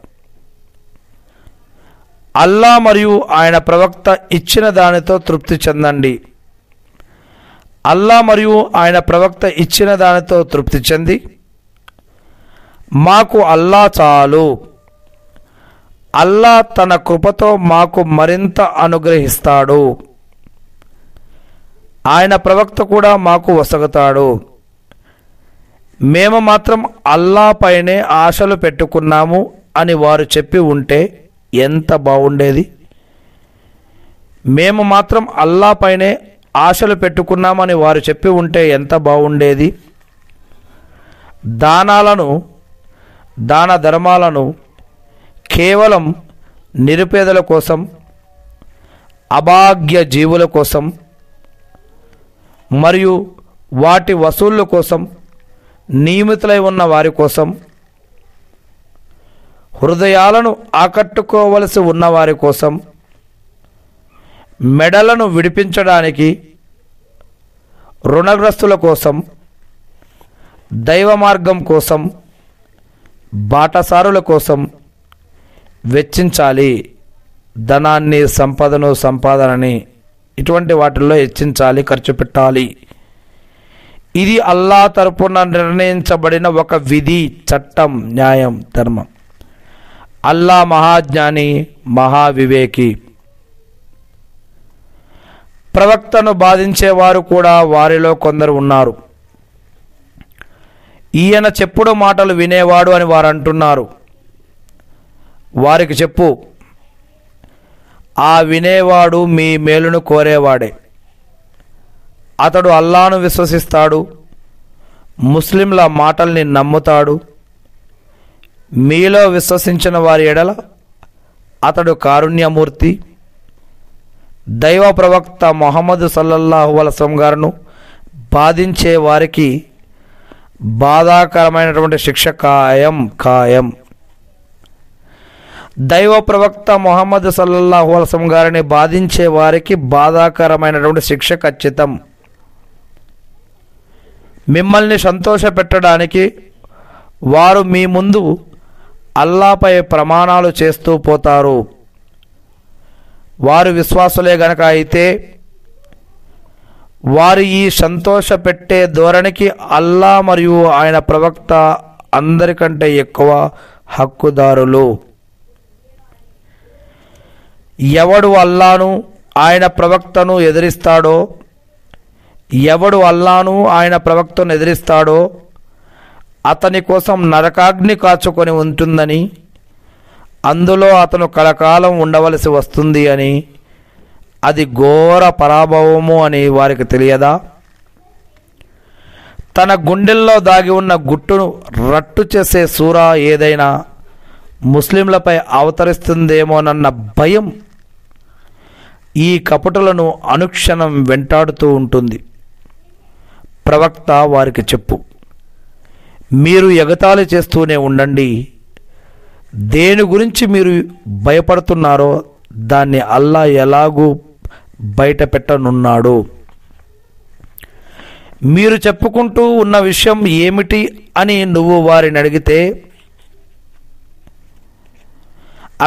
అల్లా మరియు ఆయన ప్రవక్త ఇచ్చిన దానితో తృప్తి చెందండి. అల్లా మరియు ఆయన ప్రవక్త ఇచ్చిన దానితో తృప్తి చెంది మాకు అల్లా చాలు, అల్లా తన కృపతో మాకు మరింత అనుగ్రహిస్తాడు, ఆయన ప్రవక్త కూడా మాకు వసగుతాడు, మేము మాత్రం అల్లా పైనే ఆశలు పెట్టుకున్నాము అని వారు చెప్పి ఉంటే ఎంత బాగుండేది. మేము మాత్రం అల్లా పైనే ఆశలు పెట్టుకున్నామని వారు చెప్పి ఉంటే ఎంత బాగుండేది. దాన ధర్మాలను కేవలం నిరుపేదల కోసం, అభాగ్య జీవుల కోసం మరియు వాటి వసూళ్ల కోసం నియమితులై ఉన్న వారి కోసం, హృదయాలను ఆకట్టుకోవలసి ఉన్నవారి కోసం, మెడలను విడిపించడానికి, రుణగ్రస్తుల కోసం, దైవ మార్గం కోసం, బాటసారుల కోసం వెచ్చించాలి. ధనాన్ని, సంపాదనని ఇటువంటి వాటిల్లో హెచ్చించాలి, ఖర్చు పెట్టాలి. ఇది అల్లా తరపున నిర్ణయించబడిన ఒక విధి, చట్టం, న్యాయం, ధర్మం. అల్లా మహాజ్ఞాని, మహావివేకి. ప్రవక్తను బాధించేవారు కూడా వారిలో కొందరు ఉన్నారు. ఈయన చెప్పుడు మాటలు వినేవాడు అని వారు అంటున్నారు. వారికి చెప్పు, ఆ వినేవాడు మీ మేలును కోరేవాడే. అతడు అల్లాను విశ్వసిస్తాడు, ముస్లింల మాటల్ని నమ్ముతాడు. మీలో విశ్వసించిన వారి ఎడల అతడు కారుణ్యమూర్తి. దైవ ప్రవక్త ముహమ్మద్ సల్లల్లాహు అలైహి వసల్లం గారును బాధించే వారికి బాధాకరమైనటువంటి శిక్ష ఖాయం. దైవ ప్రవక్త ముహమ్మద్ సల్లల్లాహు అలైహి వసల్లం గారిని బాధించే వారికి బాధాకరమైనటువంటి శిక్ష ఖచ్చితం. మిమ్మల్ని సంతోషపెట్టడానికి వారు మీ ముందు అల్లాపై ప్రమాణాలు చేస్తూ పోతారు. వారు విశ్వాసులే గనక అయితే వారు ఈ సంతోష పెట్టే ధోరణికి అల్లా మరియు ఆయన ప్రవక్త అందరికంటే ఎక్కువ హక్కుదారులు. ఎవడు అల్లాను ఆయన ప్రవక్తను ఎదిరిస్తాడో అతని కోసం నరకాగ్ని కాచుకొని ఉంటుందని, అందులో అతను కలకాలం ఉండవలసి వస్తుంది అని, అది ఘోర పరాభవము అని వారికి తెలియదా? తన గుండెల్లో దాగి ఉన్న గుట్టును రట్టు చేసే సూరా ఏదైనా ముస్లింలపై అవతరిస్తుందేమోనన్న భయం ఈ కపటులను అనుక్షణం వెంటాడుతూ ఉంటుంది. ప్రవక్త వారికి చెప్పు, మీరు ఎగతాళి చేస్తూనే ఉండండి. దేని గురించి మీరు భయపడుతున్నారో దాన్ని అల్లా ఎలాగూ బయట పెట్టనున్నాడు. మీరు చెప్పుకుంటూ ఉన్న విషయం ఏమిటి అని నువ్వు వారిని అడిగితే,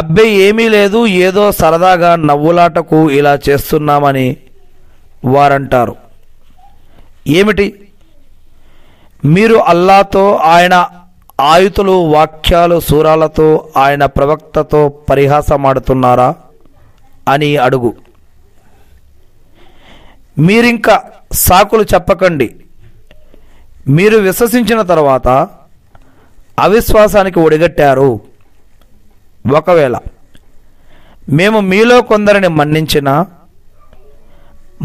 అబ్బే ఏమీ లేదు, ఏదో సరదాగా నవ్వులాటకు ఇలా చేస్తున్నామని వారంటారు. ఏమిటి? మీరు అల్లాతో, ఆయన ఆయుతులు, వాక్యాలు, సూరాలతో, ఆయన ప్రవక్తతో పరిహాసమాడుతున్నారా అని అడుగు. మీరింకా సాకులు చెప్పకండి. మీరు విశ్వసించిన తర్వాత అవిశ్వాసానికి ఒడిగట్టారు. ఒకవేళ మేము మీలో కొందరిని మన్నించినా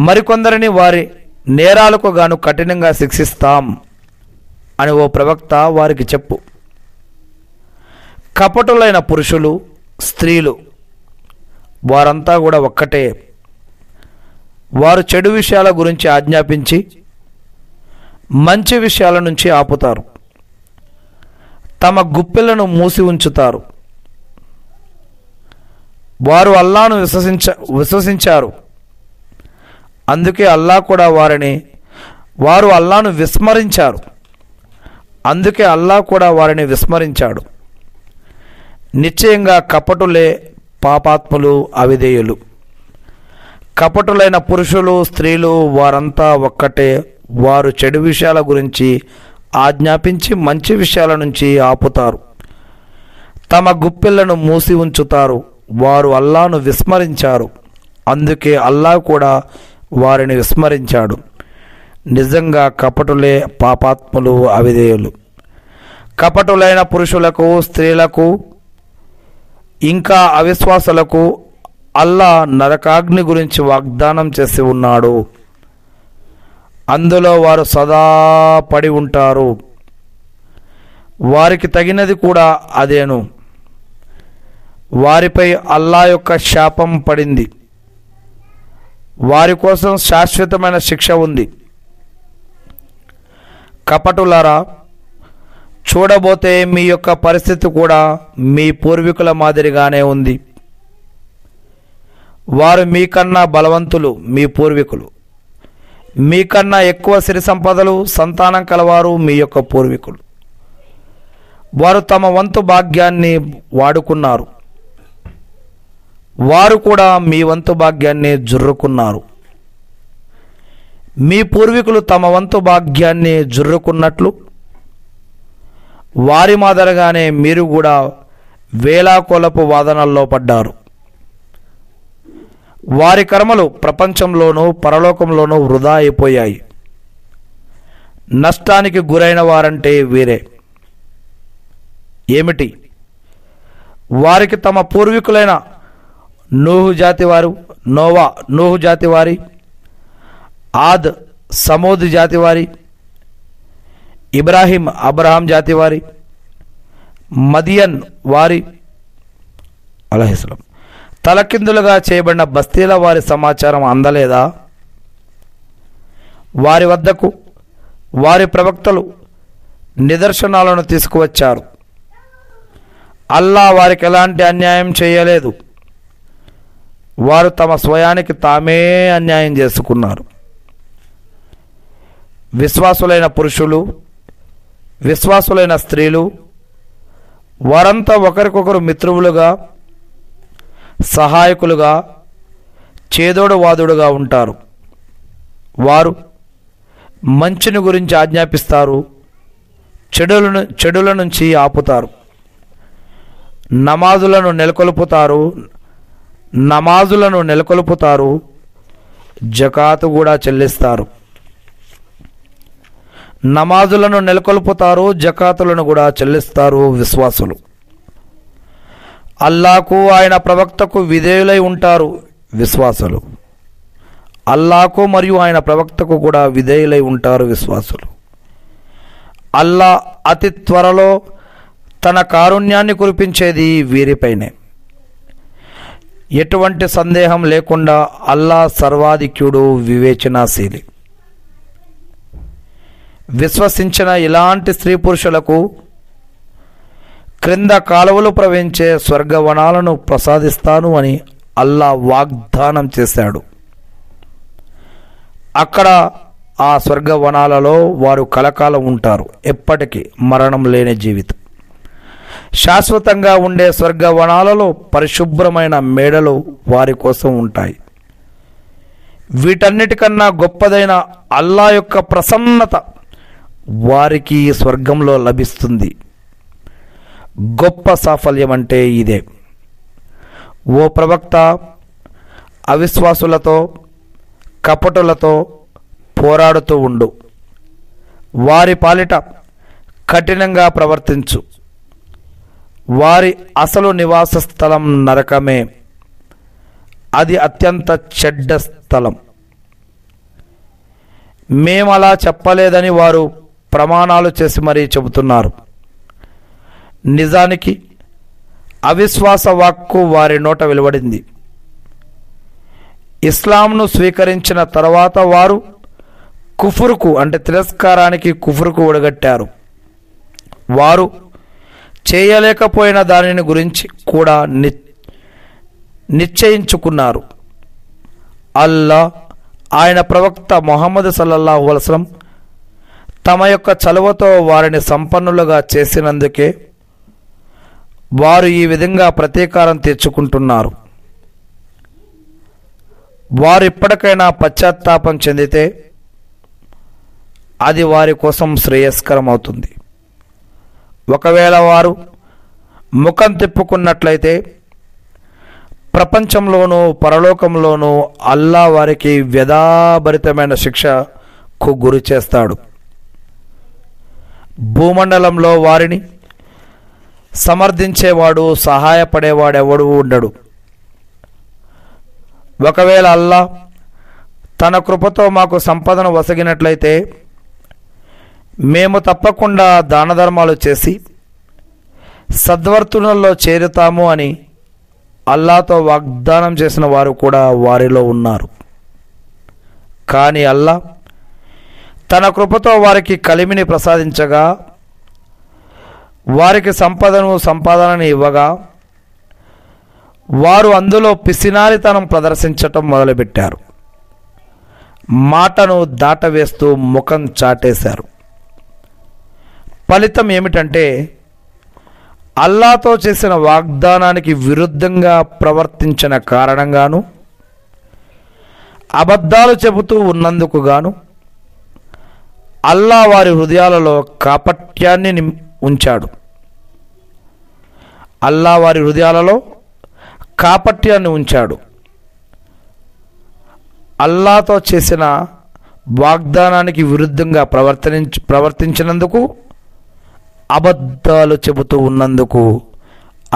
మరికొందరిని వారి నేరాలకు గాను కఠినంగా శిక్షిస్తాం అని ఓ ప్రవక్త వారికి చెప్పు. కపటులైన పురుషులు, స్త్రీలు వారంతా కూడా ఒక్కటే. వారు చెడు విషయాల గురించి ఆజ్ఞాపించి మంచి విషయాల నుంచి ఆపుతారు. తమ గుప్పెలను మూసి ఉంచుతారు. వారు అల్లాను విశ్వసించారు, అందుకే అల్లా కూడా వారు అల్లాను విస్మరించారు, అందుకే అల్లా కూడా వారిని విస్మరించాడు. నిశ్చయంగా కపటులే పాపాత్ములు, అవిధేయులు. కపటులైన పురుషులు, స్త్రీలు వారంతా ఒక్కటే. వారు చెడు విషయాల గురించి ఆజ్ఞాపించి మంచి విషయాల నుంచి ఆపుతారు. తమ గుప్పిళ్లను మూసి ఉంచుతారు. వారు అల్లాను విస్మరించారు, అందుకే అల్లా కూడా వారిని విస్మరించాడు. నిజంగా కపటులే పాపాత్ములు, అవిధేయులు. కపటులైన పురుషులకు, స్త్రీలకు, ఇంకా అవిశ్వాసులకు అల్లా నరకాగ్ని గురించి వాగ్దానం చేసి ఉన్నాడు. అందులో వారు సదా పడి ఉంటారు. వారికి తగినది కూడా అదేను. వారిపై అల్లా యొక్క శాపం పడింది. వారి కోసం శాశ్వతమైన శిక్ష ఉంది. కపటులారా, చూడబోతే మీ యొక్క పరిస్థితి కూడా మీ పూర్వీకుల మాదిరిగానే ఉంది. వారు మీకన్నా బలవంతులు, మీ పూర్వీకులు. మీకన్నా ఎక్కువ సిరి సంపదలు, సంతానం కలవారు మీ యొక్క పూర్వీకులు. వారు తమ వంతు భాగ్యాన్ని వాడుకున్నారు. వారు కూడా మీ వంతు భాగ్యాన్ని జుర్రుకున్నారు. మీ పూర్వీకులు తమ వంతు భాగ్యాన్ని జుర్రుకున్నట్లు వారి మాదిరిగానే మీరు కూడా వేలాకోలపు వాదనల్లో పడ్డారు. వారి కర్మలు ప్రపంచంలోనూ పరలోకంలోనూ వృధా అయిపోయాయి. నష్టానికి గురైన వారంటే వీరే. ఏమిటి? వారికి తమ పూర్వీకులైన నూహు జాతివారి, ఆద్ సమూద్ జాతివారి, ఇబ్రాహీం అబ్రహాం జాతివారి, మదియన్ వారి అలైహిస్సలాం తలకిందులుగా చేయబడిన బస్తీల వారి సమాచారం అందలేదా? వారి వద్దకు వారి ప్రవక్తలు నిదర్శనాలను తీసుకువచ్చారు. అల్లా వారికి ఎలాంటి అన్యాయం చేయలేదు. వారు తమ స్వయానికి తామే అన్యాయం చేసుకున్నారు. విశ్వాసులైన పురుషులు, విశ్వాసులైన స్త్రీలు వారంతా ఒకరికొకరు మిత్రువులుగా, సహాయకులుగా, చేదోడు వాదుడుగా ఉంటారు. వారు మంచిని గురించి ఆజ్ఞాపిస్తారు, చెడుల నుంచి ఆపుతారు. నమాజులను నెలకొల్పుతారు, జకాతు కూడా చెల్లిస్తారు. నమాజులను నెలకొల్పుతారు, జకాతులను కూడా చెల్లిస్తారు విశ్వాసులు. అల్లాకు ఆయన ప్రవక్తకు విధేయులై ఉంటారు విశ్వాసులు. అల్లాకు మరియు ఆయన ప్రవక్తకు కూడా విధేయులై ఉంటారు విశ్వాసులు. అల్లా అతి త్వరలో తన కారుణ్యాన్ని కురిపించేది వీరిపైనే. ఎటువంటి సందేహం లేకుండా అల్లా సర్వాధిక్యుడు, వివేచనాశీలి. విశ్వసించిన ఇలాంటి స్త్రీ పురుషులకు క్రింద కాలువలు ప్రవహించే స్వర్గవనాలను ప్రసాదిస్తాను అని అల్లా వాగ్దానం చేశాడు. అక్కడ ఆ స్వర్గవనాలలో వారు కలకాలం ఉంటారు. ఎప్పటికీ మరణం లేని జీవితం. శాశ్వతంగా ఉండే స్వర్గవనాలలో పరిశుభ్రమైన మేడలు వారి కోసం ఉంటాయి. వీటన్నిటికన్నా గొప్పదైన అల్లా యొక్క ప్రసన్నత వారికి స్వర్గంలో లభిస్తుంది. గొప్ప సాఫల్యం అంటే ఇదే. ఓ ప్రవక్త, అవిశ్వాసులతో, కపటులతో పోరాడుతూ ఉండు. వారి పాలిట కఠినంగా ప్రవర్తించు. వారి అసలు నివాస స్థలం నరకమే. అది అత్యంత చెడ్డ స్థలం. మేమలా చెప్పలేదని వారు ప్రమాణాలు చేసి మరీ చెబుతున్నారు. నిజానికి అవిశ్వాస వాక్కు వారి నోట వెలువడింది. ఇస్లాంను స్వీకరించిన తర్వాత వారు కుఫురుకు అంటే తిరస్కారానికి కుఫురుకు ఒడగట్టారు. వారు చేయలేకపోయిన దానిని గురించి కూడా నిశ్చయించుకున్నారు. అల్లా ఆయన ప్రవక్త ముహమ్మద్ సల్లల్లాహు అలైహి వసల్లం తమ యొక్క చలువతో వారిని సంపన్నులుగా చేసినందుకే వారు ఈ విధంగా ప్రతీకారం తీర్చుకుంటున్నారు. వారు ఇప్పటికైనా పశ్చాత్తాపం చెందితే అది వారి కోసం శ్రేయస్కరం అవుతుంది. ఒకవేళ వారు ముఖం తిప్పుకున్నట్లయితే ప్రపంచంలోనూ పరలోకంలోనూ అల్లా వారికి వ్యధాభరితమైన శిక్షకు గురి చేస్తాడు. భూమండలంలో వారిని సమర్థించేవాడు, సహాయపడేవాడెవడూ ఉండడు. ఒకవేళ అల్లా తన కృపతో మాకు సంపదను వసగినట్లయితే మేము తప్పకుండా దాన ధర్మాలు చేసి సద్వర్తులలో చేరుతాము అని అల్లాతో వాగ్దానం చేసిన వారు కూడా వారిలో ఉన్నారు. కానీ అల్లా తన కృపతో వారికి కలిమిని ప్రసాదించగా, వారికి సంపాదనని ఇవ్వగా, వారు అందులో పిసినారితనం ప్రదర్శించటం మొదలుపెట్టారు. మాటను దాటవేస్తూ ముఖం చాటేశారు. ఫలితం ఏమిటంటే అల్లాతో చేసిన వాగ్దానానికి విరుద్ధంగా ప్రవర్తించిన కారణంగాను, అబద్ధాలు చెబుతూ ఉన్నందుకు గాను అల్లా వారి హృదయాలలో కాపట్యాన్ని ఉంచాడు. అల్లా వారి హృదయాలలో కాపట్యాన్ని ఉంచాడు. అల్లాతో చేసిన వాగ్దానానికి విరుద్ధంగా ప్రవర్తించినందుకు, అబద్ధాలు చెబుతూ ఉన్నందుకు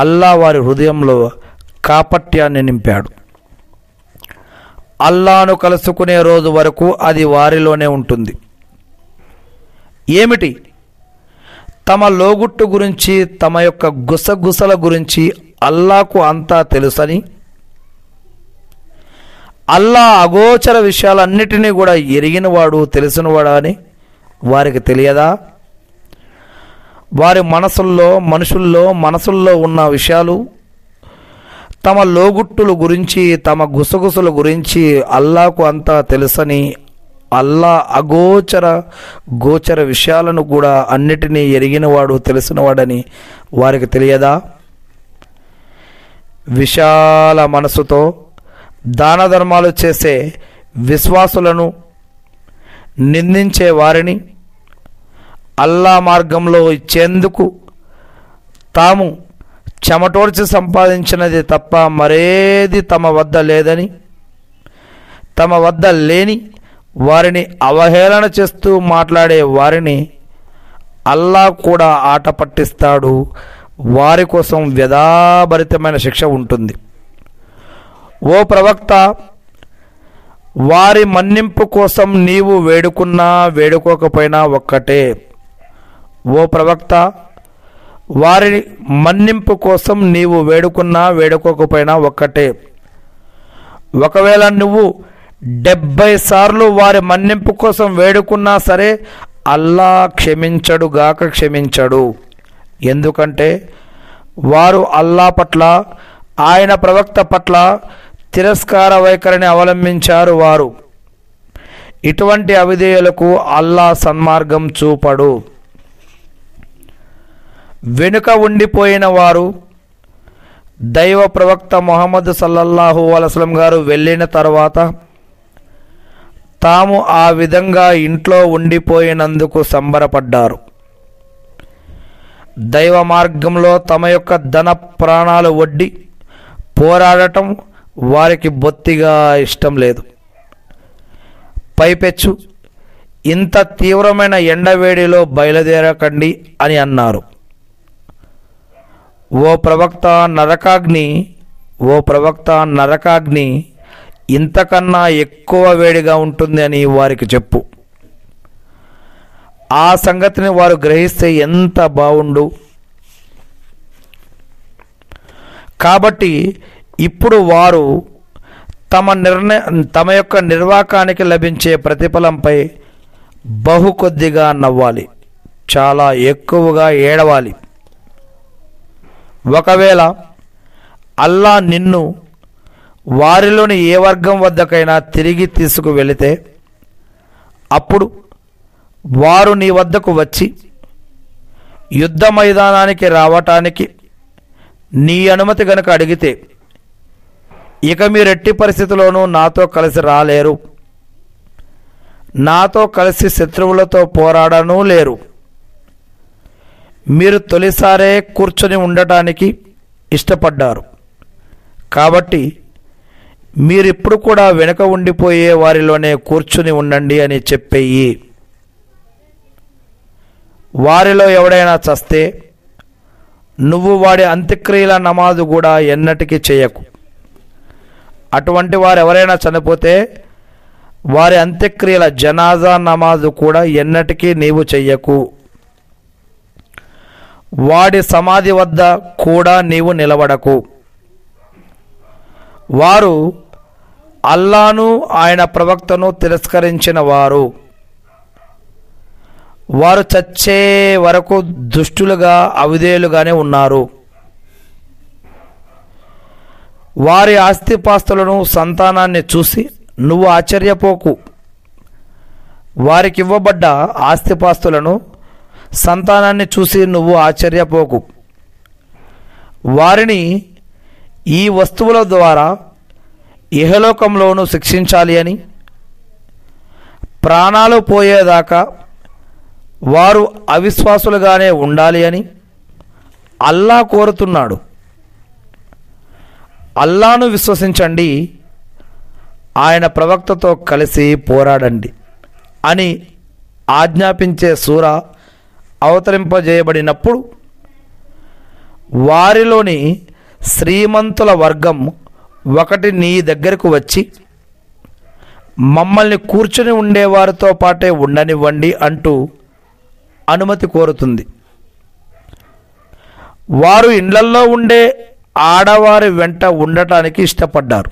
అల్లా వారి హృదయంలో కాపట్యాన్ని నింపాడు. అల్లాను కలుసుకునే రోజు వరకు అది వారిలోనే ఉంటుంది. ఏమిటి? తమ లోగుట్టు గురించి, తమ యొక్క గుసగుసల గురించి అల్లాకు అంతా తెలుసని, అల్లా అగోచర విషయాలన్నిటినీ కూడా ఎరిగినవాడు, తెలిసినవాడు అని వారికి తెలియదా? వారి మనుషుల్లో మనసుల్లో ఉన్న విషయాలు, తమ లోగుట్టుల గురించి, తమ గుసగుసల గురించి అల్లాకు అంతా తెలుసని, అల్లా గోచర విషయాలను కూడా అన్నిటినీ ఎరిగినవాడు, తెలిసినవాడని వారికి తెలియదా? విశాల మనసుతో దాన ధర్మాలు చేసే విశ్వాసులను నిందించే వారిని, అల్లా మార్గంలో ఇచ్చేందుకు తాము చెమటోడ్చి సంపాదించినది తప్ప మరేది తమ వద్ద లేదని, తమ వద్ద లేని వారిని అవహేళన చేస్తూ మాట్లాడే వారిని అల్లా కూడా ఆట పట్టిస్తాడు. వారి కోసం వ్యధాభరితమైన శిక్ష ఉంటుంది. ఓ ప్రవక్త, వారి మన్నింపు కోసం నీవు వేడుకున్నా వేడుకోకపోయినా ఒక్కటే. ఓ ప్రవక్త, వారి మన్నింపు కోసం నీవు వేడుకున్నా వేడుకోకపోయినా ఒక్కటే. ఒకవేళ నువ్వు 70 సార్లు వారి మన్నింపు కోసం వేడుకున్నా సరే అల్లా క్షమించడు. ఎందుకంటే వారు అల్లా పట్ల, ఆయన ప్రవక్త పట్ల తిరస్కార వైఖరిని అవలంబించారు. వారు ఇటువంటి అవిధేయులకు అల్లా సన్మార్గం చూపడు. వెనుక ఉండిపోయిన వారు దైవ ప్రవక్త ముహమ్మద్ సల్లల్లాహు అలైహి వసల్లం గారు వెళ్ళిన తర్వాత తాము ఆ విధంగా ఇంట్లో ఉండిపోయినందుకు సంబరపడ్డారు. దైవ మార్గంలో తమ యొక్క ధన ప్రాణాలు ఒడ్డి పోరాడటం వారికి బొత్తిగా ఇష్టం లేదు. పైపెచ్చు ఇంత తీవ్రమైన ఎండవేడిలో బయలుదేరకండి అని అన్నారు. ఓ ప్రవక్త, నరకాగ్ని ఇంతకన్నా ఎక్కువ వేడిగా ఉంటుంది అని వారికి చెప్పు. ఆ సంగతిని వారు గ్రహిస్తే ఎంత బావుండు. కాబట్టి ఇప్పుడు వారు తమ యొక్క నిర్వాకానికి లభించే ప్రతిఫలంపై కొద్దిగా నవ్వాలి, చాలా ఎక్కువగా ఏడవాలి. ఒకవేళ అల్లా నిన్ను వారిలోని ఏ వర్గం వద్దకైనా తిరిగి తీసుకువెళితే అప్పుడు వారు నీ వద్దకు వచ్చి యుద్ధ మైదానానికి రావటానికి నీ అనుమతి గనుక అడిగితే ఇక మీరు ఎట్టి పరిస్థితుల్లోనూ నాతో కలిసి రాలేరు, నాతో కలిసి శత్రువులతో పోరాడనూ లేరు. మీరు తొలిసారే కూర్చొని ఉండటానికి ఇష్టపడ్డారు కాబట్టి మీరిప్పుడు కూడా వెనుక ఉండిపోయే వారిలోనే కూర్చుని ఉండండి అని చెప్పేయి. వారిలో ఎవడైనా చస్తే నువ్వు వాడి అంత్యక్రియల నమాజు కూడా ఎన్నటికీ చేయకు. అటువంటి వారు ఎవరైనా చనిపోతే వారి అంత్యక్రియల జనాజా నమాజు కూడా ఎన్నటికీ నీవు చెయ్యకు. వాడి సమాధి వద్ద కూడా నీవు నిలబడకు. వారు అల్లాను ఆయన ప్రవక్తను తిరస్కరించిన వారు చచ్చే వరకు దుష్టులుగా అవిధేయులుగానే ఉన్నారు. వారి ఆస్తిపాస్తులను సంతానాన్ని చూసి నువ్వు ఆశ్చర్యపోకు. వారికి ఇవ్వబడ్డ ఆస్తిపాస్తులను సంతానాన్ని చూసి నువ్వు ఆశ్చర్యపోకు. వారిని ఈ వస్తువుల ద్వారా ఇహలోకంలోనూ శిక్షించాలి అని, ప్రాణాలు పోయేదాకా వారు అవిశ్వాసులుగానే ఉండాలి అని అల్లా కోరుతున్నాడు. అల్లాను విశ్వసించండి, ఆయన ప్రవక్తతో కలిసి పోరాడండి అని ఆజ్ఞాపించే సూర అవతరింపజేయబడినప్పుడు వారిలోని శ్రీమంతుల వర్గం ఒకటి నీ దగ్గరకు వచ్చి మమ్మల్ని కూర్చుని ఉండేవారితో పాటే ఉండనివ్వండి అంటూ అనుమతి కోరుతుంది. వారు ఇండ్లల్లో ఉండే ఆడవారి వెంట ఉండటానికి ఇష్టపడ్డారు.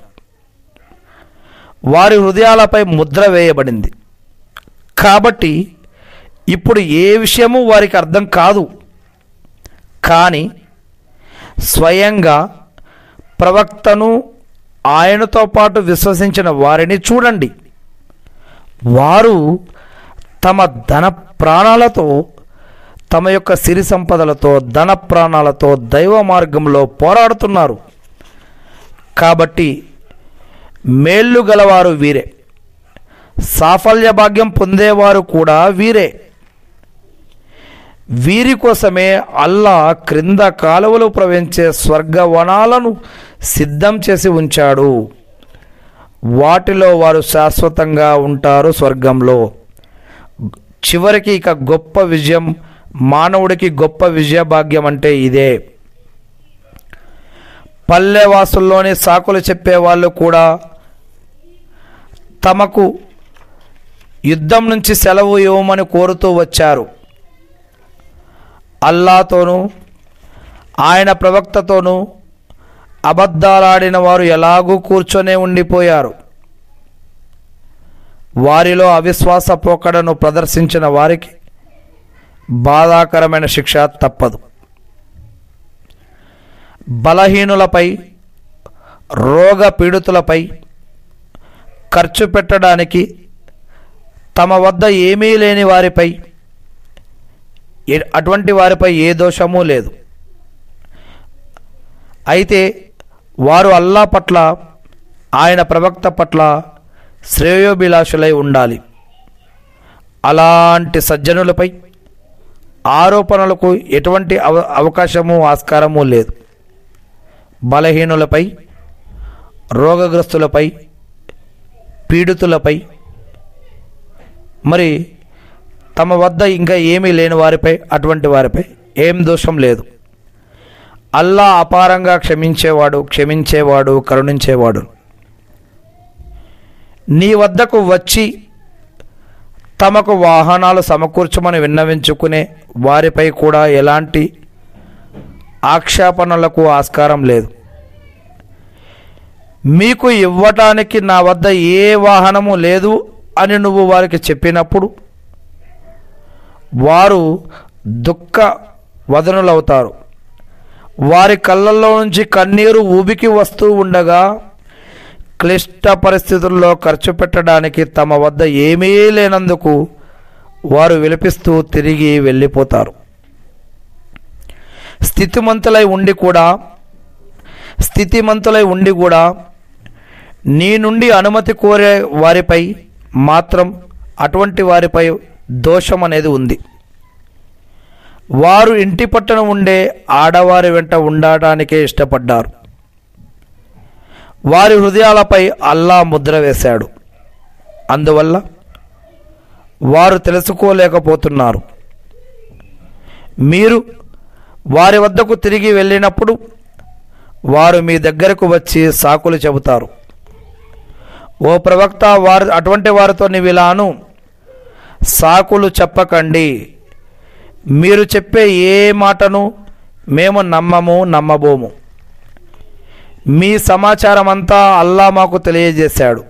వారి హృదయాలపై ముద్ర వేయబడింది కాబట్టి ఇప్పుడు ఏ విషయము వారికి అర్థం కాదు. కానీ స్వయంగా ప్రవక్తను ఆయనతో పాటు విశ్వసించిన వారిని చూడండి. వారు తమ ధన ప్రాణాలతో, తమ యొక్క సిరి సంపదలతో, ధన ప్రాణాలతో దైవ మార్గంలో పోరాడుతున్నారు. కాబట్టి మేళ్ళు గలవారు వీరే, సాఫల్య భాగ్యం పొందేవారు కూడా వీరే. వీరి కోసమే అల్లా క్రింద కాలువలు ప్రవహించే స్వర్గవనాలను సిద్ధం చేసి ఉంచాడు. వాటిలో వారు శాశ్వతంగా ఉంటారు స్వర్గంలో. చివరికి ఇక గొప్ప విజయం, మానవుడికి గొప్ప విజయ భాగ్యం అంటే ఇదే. పల్లెవాసుల్లోని సాకులు చెప్పేవాళ్ళు కూడా తమకు యుద్ధం నుంచి సెలవు ఇవ్వమని కోరుతూ వచ్చారు. అల్లాతోనూ ఆయన ప్రవక్తతోనూ అబద్ధాలాడిన వారు ఎలాగూ కూర్చొనే ఉండిపోయారు. వారిలో అవిశ్వాస పోకడను ప్రదర్శించిన వారికి బాధాకరమైన శిక్ష తప్పదు. బలహీనులపై, రోగ పీడితులపై ఖర్చు పెట్టడానికి తమ వద్ద ఏమీ లేని వారిపై, అటువంటి వారిపై ఏ దోషమూ లేదు. అయితే వారు అల్లా పట్ల, ఆయన ప్రవక్త పట్ల శ్రేయోభిలాషులై ఉండాలి. అలాంటి సజ్జనులపై ఆరోపణలకు ఎటువంటి అవకాశము, ఆస్కారము లేదు. బలహీనులపై, రోగగ్రస్తులపై, పీడితులపై, మరి తమ వద్ద ఇంకా ఏమీ లేని వారిపై, అటువంటి వారిపై ఏం దోషం లేదు. అల్లా అపారంగా క్షమించేవాడు, కరుణించేవాడు. నీ వద్దకు వచ్చి తమకు వాహనాలు సమకూర్చమని విన్నవించుకునే వారిపై కూడా ఎలాంటి ఆక్షేపణలకు ఆస్కారం లేదు. మీకు ఇవ్వటానికి నా వద్ద ఏ వాహనము లేదు అని నువ్వు వారికి చెప్పినప్పుడు వారు దుఃఖ వదనులవుతారు. వారి కళ్ళల్లో నుంచి కన్నీరు ఊబికి వస్తూ ఉండగా క్లిష్ట పరిస్థితుల్లో ఖర్చు పెట్టడానికి తమ వద్ద ఏమీ లేనందుకు వారు విలపిస్తూ తిరిగి వెళ్ళిపోతారు. స్థితిమంతులై ఉండి కూడా నీ నుండి అనుమతి కోరే వారిపై మాత్రం అటువంటి వారిపై దోషం అనేది ఉంది. వారు ఇంటి పట్టున ఉండే ఆడవారి వెంట ఉండటానికే ఇష్టపడ్డారు. వారి హృదయాలపై అల్లా ముద్ర వేశాడు. అందువల్ల వారు తెలుసుకోలేకపోతున్నారు. మీరు వారి వద్దకు తిరిగి వెళ్ళినప్పుడు వారు మీ దగ్గరకు వచ్చి సాకులు చెబుతారు. ఓ ప్రవక్త, అటువంటి వారితో నీవు ఇలాను, సాకులు చెప్పకండి. మీరు చెప్పే ఏ మాటను మేము నమ్మబోము. మీ సమాచారం అంతా అల్లా మాకు తెలియజేశాడు.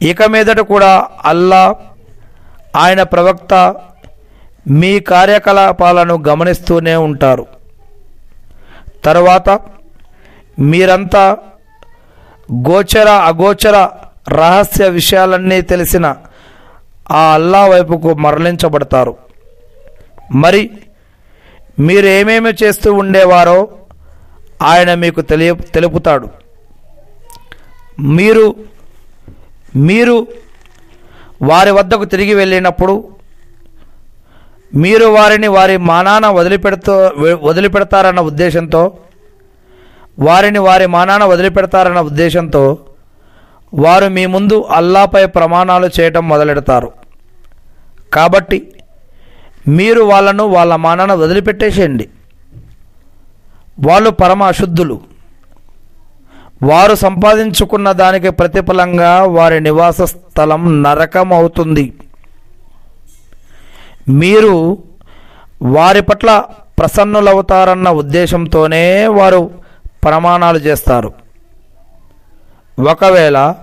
ఇక మీదట కూడా అల్లా, ఆయన ప్రవక్త మీ కార్యకలాపాలను గమనిస్తూనే ఉంటారు. తరువాత మీరంతా గోచర అగోచర రహస్య విషయాలన్నీ తెలిసిన ఆ అల్లా వైపుకు మరలించబడతారు. మరి మీరు ఏమేమి చేస్తూ ఉండేవారో ఆయన మీకు తెలుపుతాడు. మీరు వారి వద్దకు తిరిగి వెళ్ళినప్పుడు మీరు వారిని వారి మానాన వదిలిపెడతారన్న ఉద్దేశంతో వారిని వారి మానాన వదిలిపెడతారన్న ఉద్దేశంతో వారు మీ ముందు అల్లాపై ప్రమాణాలు చేయటం మొదలెడతారు. కాబట్టి మీరు వాళ్ళను వాళ్ళ మానాన వదిలిపెట్టేసేయండి. వాళ్ళు పరమ అశుద్ధులు. వారు సంపాదించుకున్న దానికి ప్రతిఫలంగా వారి నివాస స్థలం నరకం అవుతుంది. మీరు వారి పట్ల ప్రసన్నులవుతారన్న ఉద్దేశంతోనే వారు ప్రమాణాలు చేస్తారు. ఒకవేళ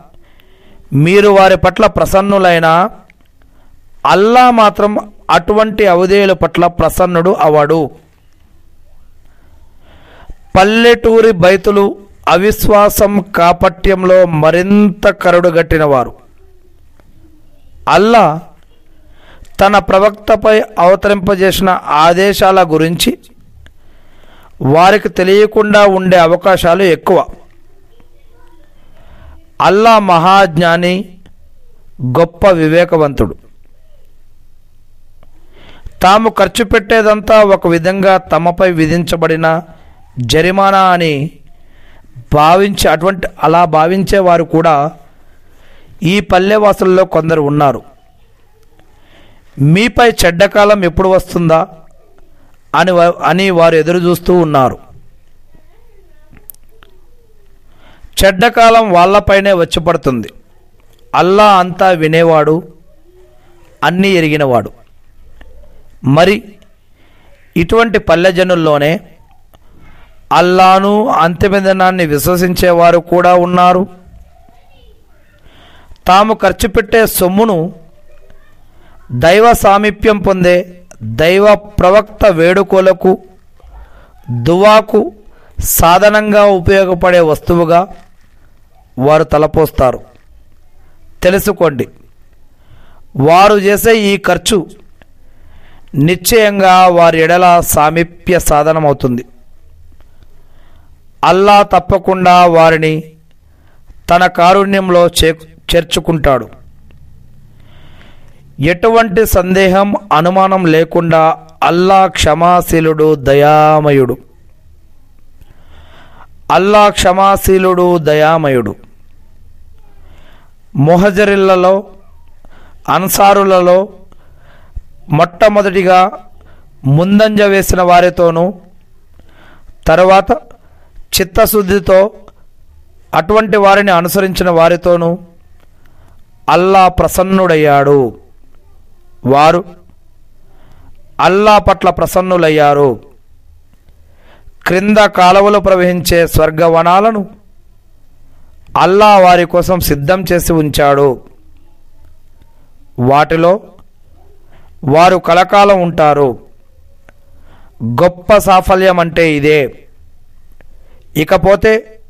మీరు వారి పట్ల ప్రసన్నులైనా అల్లా మాత్రం అటువంటి అవధేయుల పట్ల ప్రసన్నుడు అవడు. పల్లెటూరి బైతులు అవిశ్వాసం కాపట్యంలో మరింత కరుడుగట్టినవారు. అల్లా తన ప్రవక్తపై అవతరింపజేసిన ఆదేశాల గురించి వారికి తెలియకుండా ఉండే అవకాశాలు ఎక్కువ. అల్లా మహాజ్ఞాని, గొప్ప వివేకవంతుడు. తాము ఖర్చు పెట్టేదంతా ఒక విధంగా తమపై విధించబడిన జరిమానా అని అలా భావించేవారు కూడా ఈ పల్లెవాసుల్లో కొందరు ఉన్నారు. మీపై చెడ్డకాలం ఎప్పుడు వస్తుందా అని వారు ఎదురు చూస్తూ ఉన్నారు. చెడ్డకాలం వాళ్ళపైనే వచ్చి పడుతుంది. అల్లా అంతా వినేవాడు, అన్నీ ఎరిగినవాడు. మరి ఇటువంటి పల్లెజనుల్లోనే అల్లాను అంతిమ దినాన్ని విశ్వసించేవారు కూడా ఉన్నారు. తాము ఖర్చు పెట్టే సొమ్మును దైవ సామీప్యం పొందే దైవ ప్రవక్త వేడుకోలకు, దువాకు సాధనంగా ఉపయోగపడే వస్తువుగా వారు తలపోస్తారు. తెలుసుకోండి, వారు చేసే ఈ ఖర్చు నిశ్చయంగా వారి ఎడల సామీప్య సాధనమవుతుంది. అల్లా తప్పకుండా వారిని తన కారుణ్యంలో చేర్చుకుంటాడు. ఎటువంటి సందేహం, అనుమానం లేకుండా అల్లా క్షమాశీలుడు, దయామయుడు. అల్లా క్షమాశీలుడు, దయామయుడు. ముహజిరులలో, అన్సారులలో మొట్టమొదటిగా ముందంజ వేసిన వారితోనూ, తరువాత చిత్తశుద్ధితో అటువంటి వారిని అనుసరించిన వారితోనూ అల్లా ప్రసన్నుడయ్యాడు. వారు అల్లా పట్ల ప్రసన్నులయ్యారు. క్రింద కాలువలు ప్రవహించే స్వర్గవనాలను అల్లా వారి కోసం సిద్ధం చేసి ఉంచాడు. వాటిలో వారు కలకాలం ఉంటారు. గొప్ప సాఫల్యం అంటే ఇదే. ఇకపోతే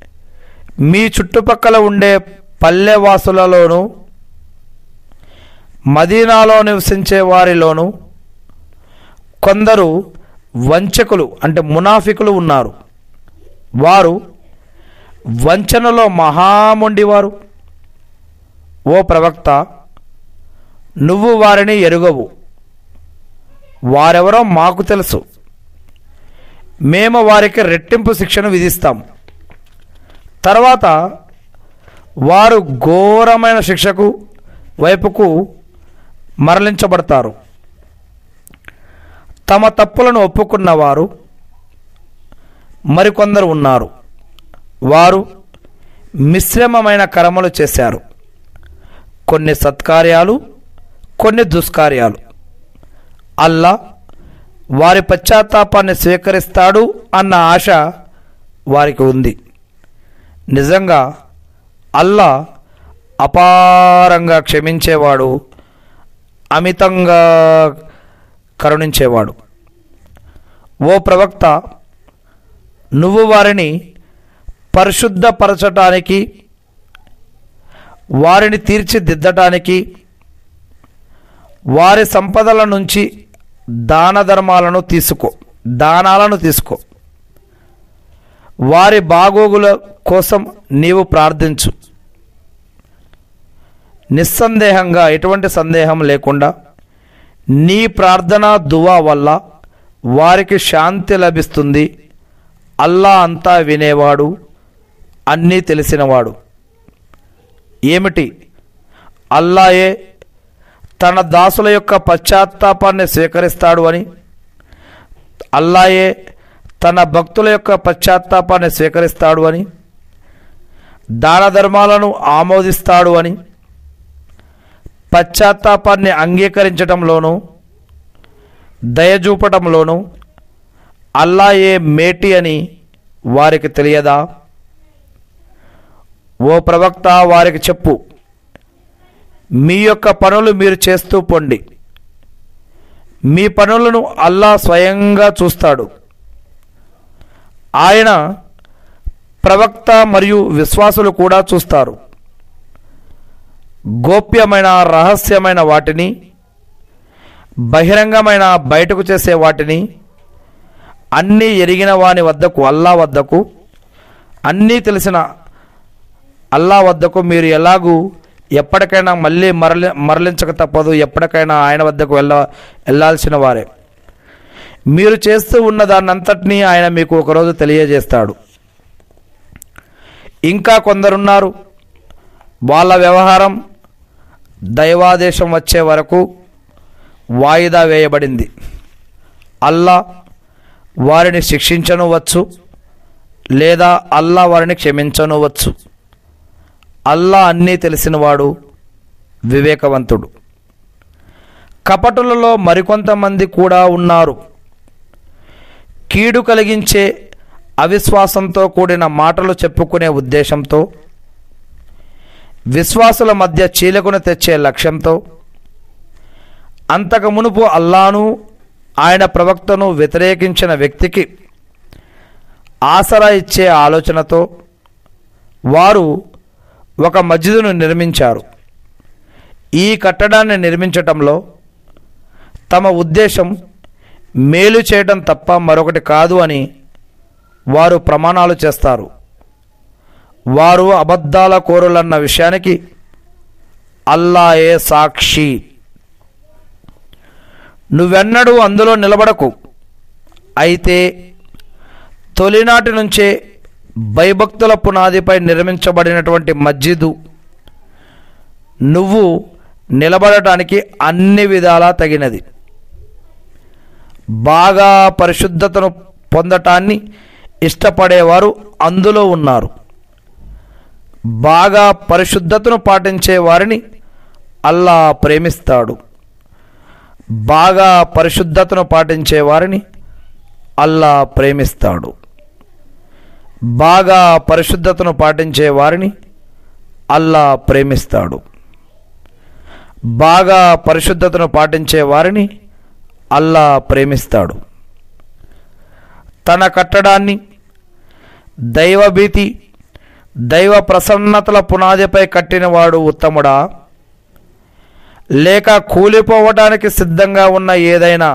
మీ చుట్టుపక్కల ఉండే పల్లెవాసులలోనూ మదీనాలో నివసించే వారిలోనూ కొందరు వంచకులు అంటే మునాఫికులు ఉన్నారు. వారు వంచనలో మహామొండివారు. ఓ ప్రవక్త, నువ్వు వారిని ఎరుగవు. వారెవరో మాకు తెలుసు. మేము వారికి రెట్టింపు శిక్షను విధిస్తాం. తర్వాత వారు ఘోరమైన శిక్షకు వైపుకు మరలించబడతారు. తమ తప్పులను ఒప్పుకున్నవారు మరికొందరు ఉన్నారు. వారు మిశ్రమమైన కర్మలు చేశారు. కొన్ని సత్కార్యాలు, కొన్ని దుష్కార్యాలు. అల్లా వారి పశ్చాత్తాపాన్ని స్వీకరిస్తాడు అన్న ఆశ వారికి ఉంది. నిజంగా అల్లా అపారంగా క్షమించేవాడు, అమితంగా కరుణించేవాడు. ఓ ప్రవక్త, నువ్వు వారిని పరిశుద్ధపరచటానికి, వారిని తీర్చిదిద్దటానికి, వారి సంపదల నుంచి దానాలను తీసుకో. వారి బాగోగుల కోసం నీవు ప్రార్థించు. నిస్సందేహంగా, ఎటువంటి సందేహం లేకుండా నీ ప్రార్థన, దువా వల్ల వారికి శాంతి లభిస్తుంది. అల్లా అంతా వినేవాడు, అన్నీ తెలిసినవాడు. ఏమిటి? అల్లాయే తన దాసుల యొక్క పశ్చాత్తాపాన్ని స్వీకరిస్తాడు అని, అల్లాయే తన భక్తుల యొక్క పశ్చాత్తాపాన్ని స్వీకరిస్తాడు అని, దాన ధర్మాలను ఆమోదిస్తాడు అని, పశ్చాత్తాపాన్ని అంగీకరించటంలోనూ దయచూపటంలోనూ అల్లాయే మేటి అని వారికి తెలియదా? ఓ ప్రవక్త, వారికి చెప్పు, మీ యొక్క పనులు మీరు చేస్తూ పొండి, మీ పనులను అల్లా స్వయంగా చూస్తాడు. ఆయన ప్రవక్త మరియు విశ్వాసులు కూడా చూస్తారు. గోప్యమైన రహస్యమైన వాటిని, బహిరంగమైన బయటకు చేసే వాటిని అన్నీ ఎరిగిన వాని వద్దకు, అల్లా వద్దకు, అన్నీ తెలిసిన అల్లా వద్దకు మీరు ఎలాగూ ఎప్పటికైనా మళ్ళీ మరలించక తప్పదు. ఎప్పటికైనా ఆయన వద్దకు వెళ్ళాల్సిన వారే. మీరు చేస్తూ ఉన్న దాన్నంతటినీ ఆయన మీకు ఒకరోజు తెలియజేస్తాడు. ఇంకా కొందరున్నారు, వాళ్ళ వ్యవహారం దైవాదేశం వచ్చే వరకు వాయిదా వేయబడింది. అల్లా వారిని శిక్షించనువచ్చు, లేదా అల్లా వారిని క్షమించనువచ్చు. అల్లా అన్నీ తెలిసినవాడు, వివేకవంతుడు. కపటులలో మరికొంతమంది కూడా ఉన్నారు. కీడు కలిగించే అవిశ్వాసంతో కూడిన మాటలు చెప్పుకునే ఉద్దేశంతో, విశ్వాసుల మధ్య చీలకును తెచ్చే లక్ష్యంతో, అంతకు మునుపు అల్లాను ఆయన ప్రవక్తను వ్యతిరేకించిన వ్యక్తికి ఆసరా ఇచ్చే ఆలోచనతో వారు ఒక మస్జిదును నిర్మించారు. ఈ కట్టడాన్ని నిర్మించటంలో తమ ఉద్దేశం మేలు చేయడం తప్ప మరొకటి కాదు అని వారు ప్రమాణాలు చేస్తారు. వారు అబద్ధాల కోరులన్న విషయానికి అల్లాయే సాక్షి. నువ్వెన్నడూ అందులో నిలబడకు. అయితే తొలినాటి నుంచే భయభక్తుల పునాదిపై నిర్మించబడినటువంటి మస్జిదు నువ్వు నిలబడటానికి అన్ని విధాలా తగినది. బాగా పరిశుద్ధతను పొందటాన్ని ఇష్టపడేవారు అందులో ఉన్నారు. బాగా పరిశుద్ధతను పాటించే వారిని అల్లా ప్రేమిస్తాడు. బాగా పరిశుద్ధతను పాటించే వారిని అల్లా ప్రేమిస్తాడు. బాగా పరిశుద్ధతను పాటించే వారిని అల్లా ప్రేమిస్తాడు. బాగా పరిశుద్ధతను పాటించే వారిని అల్లా ప్రేమిస్తాడు. తన కట్టడాన్ని దైవభీతి, దైవ ప్రసన్నతల పునాదిపై కట్టినవాడు ఉత్తముడా, లేక కూలిపోవడానికి సిద్ధంగా ఉన్న ఏదైనా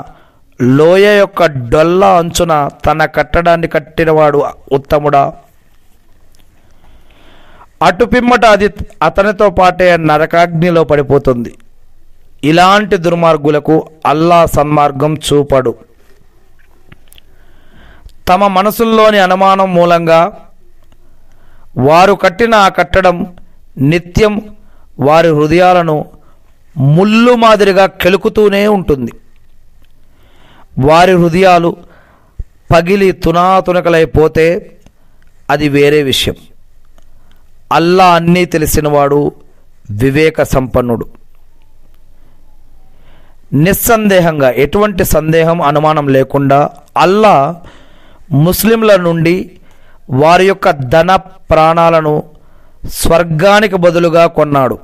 లోయ యొక్క డొల్ల అంచున తన కట్టడాన్ని కట్టినవాడు ఉత్తముడా? అటుపిమ్మట అది అతనితో పాటే నరకాగ్నిలో పడిపోతుంది. ఇలాంటి దుర్మార్గులకు అల్లా సన్మార్గం చూపడు. తమ మనసుల్లోని అనుమానం మూలంగా వారు కట్టిన ఆ కట్టడం నిత్యం వారి హృదయాలను ముళ్ళు మాదిరిగా కెలుకుతూనే ఉంటుంది. వారి హృదయాలు పగిలి తునాతునకలైపోతే అది వేరే విషయం. అల్లా అన్నీ తెలిసినవాడు, వివేక సంపన్నుడు. నిస్సందేహంగా, ఎటువంటి సందేహం అనుమానం లేకుండా అల్లా ముస్లింల నుండి వారి యొక్క ధన ప్రాణాలను స్వర్గానికి బదులుగా కొన్నాడు.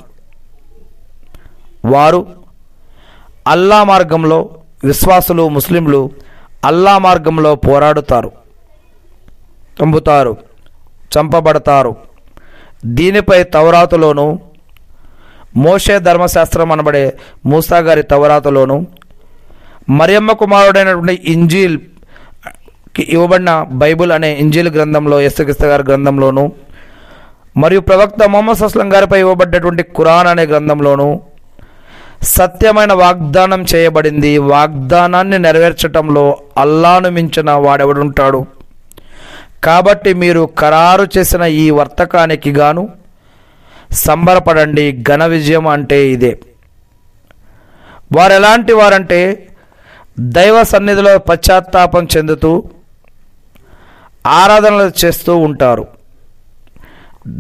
వారు అల్లా మార్గంలో, విశ్వాసులు ముస్లింలు అల్లా మార్గంలో పోరాడుతారు, చంపుతారు, చంపబడతారు. దీనిపై తౌరాతులోను, మోషే ధర్మశాస్త్రం అనబడే మూసా గారి తౌరాతులోను, మరియమ్మ కుమారుడైనటువంటి ఇంజీల్కి ఇవ్వబడిన బైబుల్ అనే ఇంజీల్ గ్రంథంలో, యేసుక్రీస్తు గారి గ్రంథంలోను, మరియు ప్రవక్త ముహమ్మద్ సల్లం గారిపై ఇవ్వబడ్డటువంటి ఖురాన్ అనే గ్రంథంలోను సత్యమైన వాగ్దానం చేయబడింది. వాగ్దానాన్ని నెరవేర్చటంలో అల్లాను మించిన వాడెవడుంటాడు? కాబట్టి మీరు ఖరారు చేసిన ఈ వర్తకానికి గాను సంబరపడండి. ఘన విజయం అంటే ఇదే. వారు ఎలాంటి వారంటే దైవ సన్నిధిలో పశ్చాత్తాపం చెందుతూ ఆరాధనలు చేస్తూ ఉంటారు.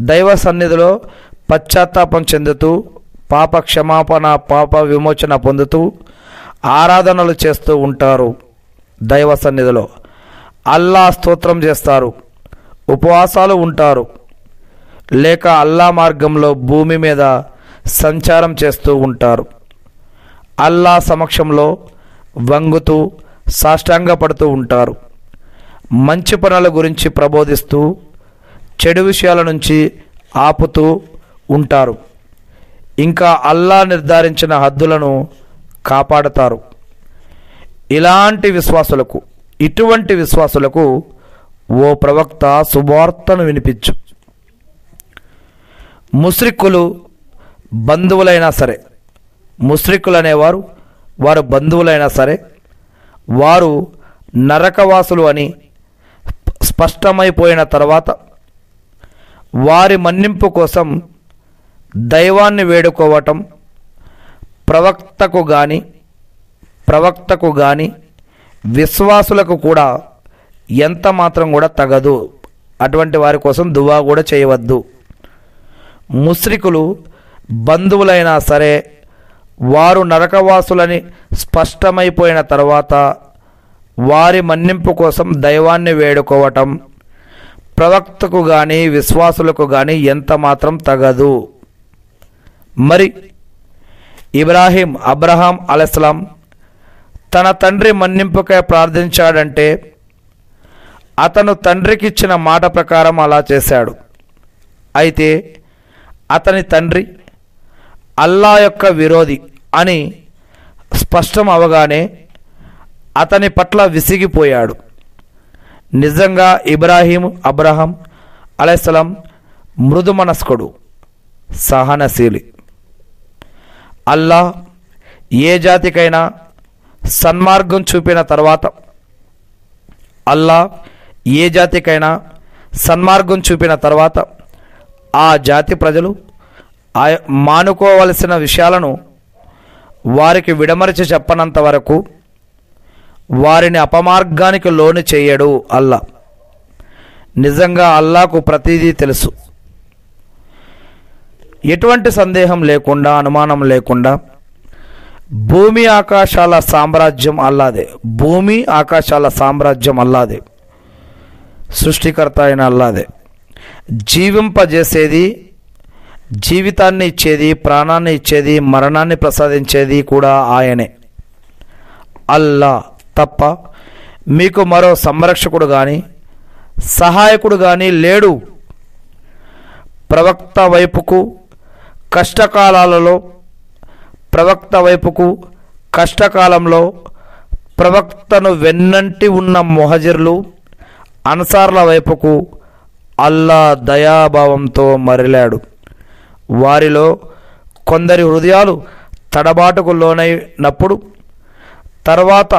దైవ సన్నిధిలో పశ్చాత్తాపం చెందుతూ పాప క్షమాపణ, పాప విమోచన పొందుతూ ఆరాధనలు చేస్తూ ఉంటారు. దైవ సన్నిధిలో అల్లా స్తోత్రం చేస్తారు, ఉపవాసాలు ఉంటారు, లేక అల్లా మార్గంలో భూమి మీద సంచారం చేస్తూ ఉంటారు. అల్లా సమక్షంలో వంగుతూ సాష్టాంగపడుతూ ఉంటారు. మంచి పనుల గురించి ప్రబోధిస్తూ చెడు విషయాల నుంచి ఆపుతూ ఉంటారు. ఇంకా అల్లా నిర్ధారించిన హద్దులను కాపాడతారు. ఇటువంటి విశ్వాసులకు ఓ ప్రవక్త శుభవార్తను వినిపించు. ముష్రిక్కులు బంధువులైనా సరే, ముష్రిక్కులు అనేవారు వారు బంధువులైనా సరే, వారు నరకవాసులు అని స్పష్టమైపోయిన తర్వాత వారి మన్నింపు కోసం దైవాన్ని వేడుకోవటం ప్రవక్తకు గాని విశ్వాసులకు కూడా ఎంత మాత్రం కూడా తగదు. అటువంటి వారి కోసం దువా కూడా చేయవద్దు. ముష్రికులు బంధువులైనా సరే, వారు నరకవాసులని స్పష్టమైపోయిన తర్వాత వారి మన్నింపు కోసం దైవాన్ని వేడుకోవటం ప్రవక్తకు కానీ విశ్వాసులకు కానీ ఎంత మాత్రం తగదు. మరి అబ్రహాం అలైహిస్సలాం తన తండ్రి మన్నింపుకై ప్రార్థించాడంటే అతను తండ్రికిచ్చిన మాట ప్రకారం అలా చేశాడు. అయితే అతని తండ్రి అల్లా యొక్క విరోధి అని స్పష్టం అవగానే అతని పట్ల విసిగిపోయాడు. నిజంగా అబ్రహాం అలైహిస్సలాం మృదు మనస్కుడు, సహనశీలి. అల్లా ఏ జాతికైనా సన్మార్గం చూపిన తర్వాత ఆ జాతి ప్రజలు మానుకోవలసిన విషయాలను వారికి విడమరిచి చెప్పనంత వరకు వారిని అపమార్గానికి లోను చేయడు అల్లా. నిజంగా అల్లాకు ప్రతిదీ తెలుసు. ఎటువంటి సందేహం లేకుండా, అనుమానం లేకుండా భూమి ఆకాశాల సామ్రాజ్యం అల్లాదే. సృష్టికర్త అయిన అల్లాదే. జీవింపజేసేది, జీవితాన్ని ఇచ్చేది, ప్రాణాన్ని ఇచ్చేది, మరణాన్ని ప్రసాదించేది కూడా ఆయనే. అల్లా తప్ప మీకు మరో సంరక్షకుడు కానీ సహాయకుడు కానీ లేడు. ప్రవక్త వైపుకు కష్టకాలంలో ప్రవక్తను వెన్నంటి ఉన్న ముహజిర్లు, అన్సార్ల వైపుకు అల్లా దయాభావంతో మరలాడు. వారిలో కొందరి హృదయాలు తడబాటుకు లోనైనప్పుడు తర్వాత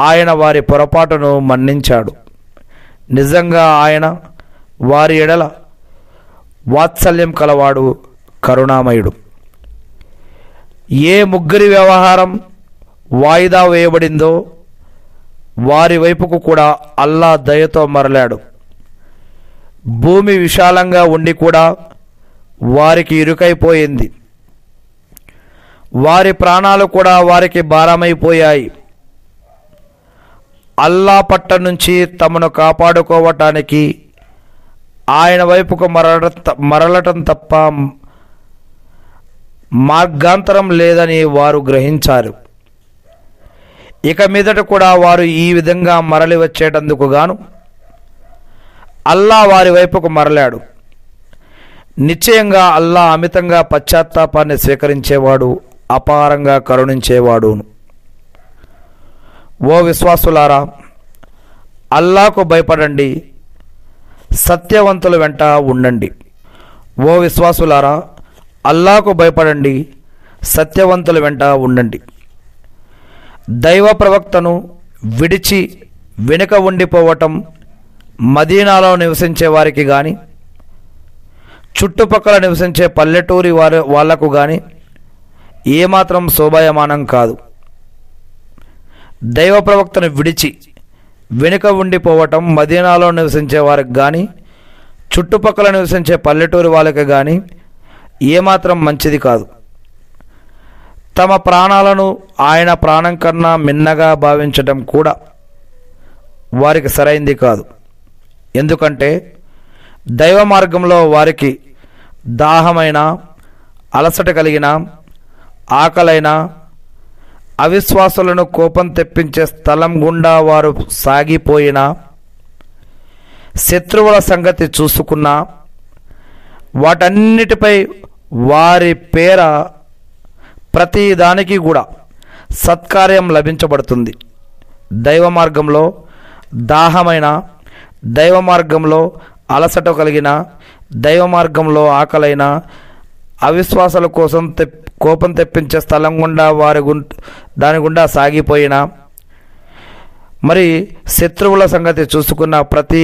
ఆయన వారి పొరపాటును మన్నించాడు. నిజంగా ఆయన వారి ఎడల వాత్సల్యం కలవాడు, కరుణామయుడు. ఏ ముగ్గురి వ్యవహారం వాయిదా వేయబడిందో వారి వైపుకు కూడా అల్లా దయతో మరలాడు. భూమి విశాలంగా ఉండి కూడా వారికి ఇరుకైపోయింది. వారి ప్రాణాలు కూడా వారికి భారమైపోయాయి. అల్లా పట్ట నుంచి తమను కాపాడుకోవటానికి ఆయన వైపుకు మరలటం తప్ప మార్గాంతరం లేదని వారు గ్రహించారు. ఇక మీదట కూడా వారు ఈ విధంగా మరలి వచ్చేటందుకు గాను అల్లా వారి వైపుకు మరలాడు. నిశ్చయంగా అల్లా అమితంగా పశ్చాత్తాపాన్ని స్వీకరించేవాడు, అపారంగా కరుణించేవాడును. ఓ విశ్వాసులారా, అల్లాకు భయపడండి, సత్యవంతుల వెంట ఉండండి. ఓ విశ్వాసులారా, అల్లాకు భయపడండి, సత్యవంతుల వెంట ఉండండి. దైవ ప్రవక్తను విడిచి వెనుక ఉండిపోవటం మదీనాలో నివసించే వారికి కానీ, చుట్టుపక్కల నివసించే పల్లెటూరి వాళ్లకు కానీ ఏమాత్రం శోభాయమానం కాదు. దైవ ప్రవక్తను విడిచి వెనుక ఉండిపోవటం మదీనాలో నివసించే వారికి కానీ, చుట్టుపక్కల నివసించే పల్లెటూరి వాళ్ళకి కానీ ఏమాత్రం మంచిది కాదు. తమ ప్రాణాలను ఆయన ప్రాణం కన్నా మిన్నగా భావించడం కూడా వారికి సరైంది కాదు. ఎందుకంటే దైవ మార్గంలో వారికి దాహమైన, అలసట కలిగిన, ఆకలైన, అవిశ్వాసులను కోపం తెప్పించే స్థలం గుండా వారు సాగిపోయినా, శత్రువుల సంగతి చూసుకున్నా, వాటన్నిటిపై వారి పేర ప్రతి దానికి కూడా సత్కార్యం లభించబడుతుంది. దైవ మార్గంలో దాహమైన, దైవ మార్గంలో అలసట కలిగిన, దైవ మార్గంలో ఆకలైన, అవిశ్వాసాల కోసం కోపం తెప్పించే స్థలం గుండా దాని గుండా సాగిపోయిన, మరి శత్రువుల సంగతి చూసుకున్న ప్రతి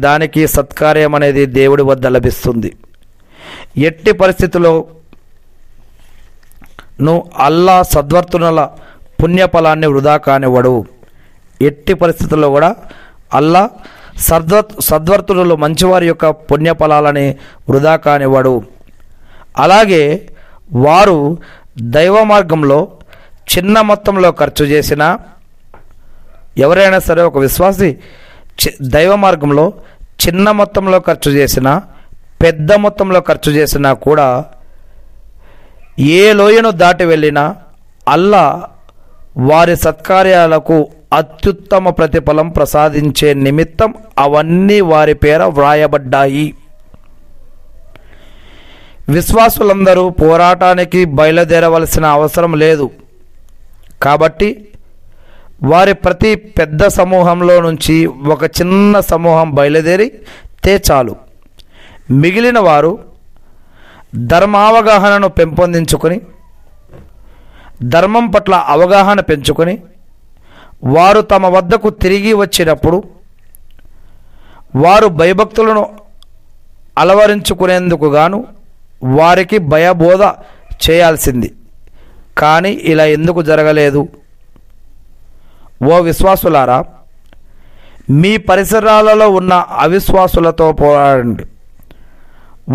దానికి సత్కార్యం అనేది దేవుడి వద్ద లభిస్తుంది. ఎట్టి పరిస్థితుల్లోనూ అల్లా సద్వర్తునుల పుణ్యఫలాన్ని వృధా కానివ్వడు. ఎట్టి పరిస్థితుల్లో కూడా అల్లా సద్వర్తులు మంచివారి యొక్క పుణ్యఫలాలని వృధా కానివ్వడు. అలాగే వారు దైవ మార్గంలో చిన్న మొత్తంలో ఖర్చు చేసినా, ఎవరైనా సరే ఒక విశ్వాసి దైవ మార్గంలో చిన్న మొత్తంలో ఖర్చు చేసినా, పెద్ద మొత్తంలో ఖర్చు చేసినా కూడా ఏ లోయను దాటి వెళ్ళినా అల్లా వారి సత్కార్యాలకు అత్యుత్తమ ప్రతిఫలం ప్రసాదించే నిమిత్తం అవన్నీ వారి పేర వ్రాయబడ్డాయి. విశ్వాసులందరూ పోరాటానికి బయలుదేరవలసిన అవసరం లేదు. కాబట్టి వారి ప్రతి పెద్ద సమూహంలో నుంచి ఒక చిన్న సమూహం బయలుదేరితే చాలు. మిగిలిన వారు ధర్మావగాహనను పెంపొందించుకొని, ధర్మం పట్ల అవగాహన పెంచుకొని, వారు తమ వద్దకు తిరిగి వచ్చినప్పుడు వారు భయభక్తులను అలవరించుకునేందుకు గాను వారికి భయబోధ చేయాల్సింది. కానీ ఇలా ఎందుకు జరగలేదు? ఓ విశ్వాసులారా, మీ పరిసరాలలో ఉన్న అవిశ్వాసులతో పోరాడండి.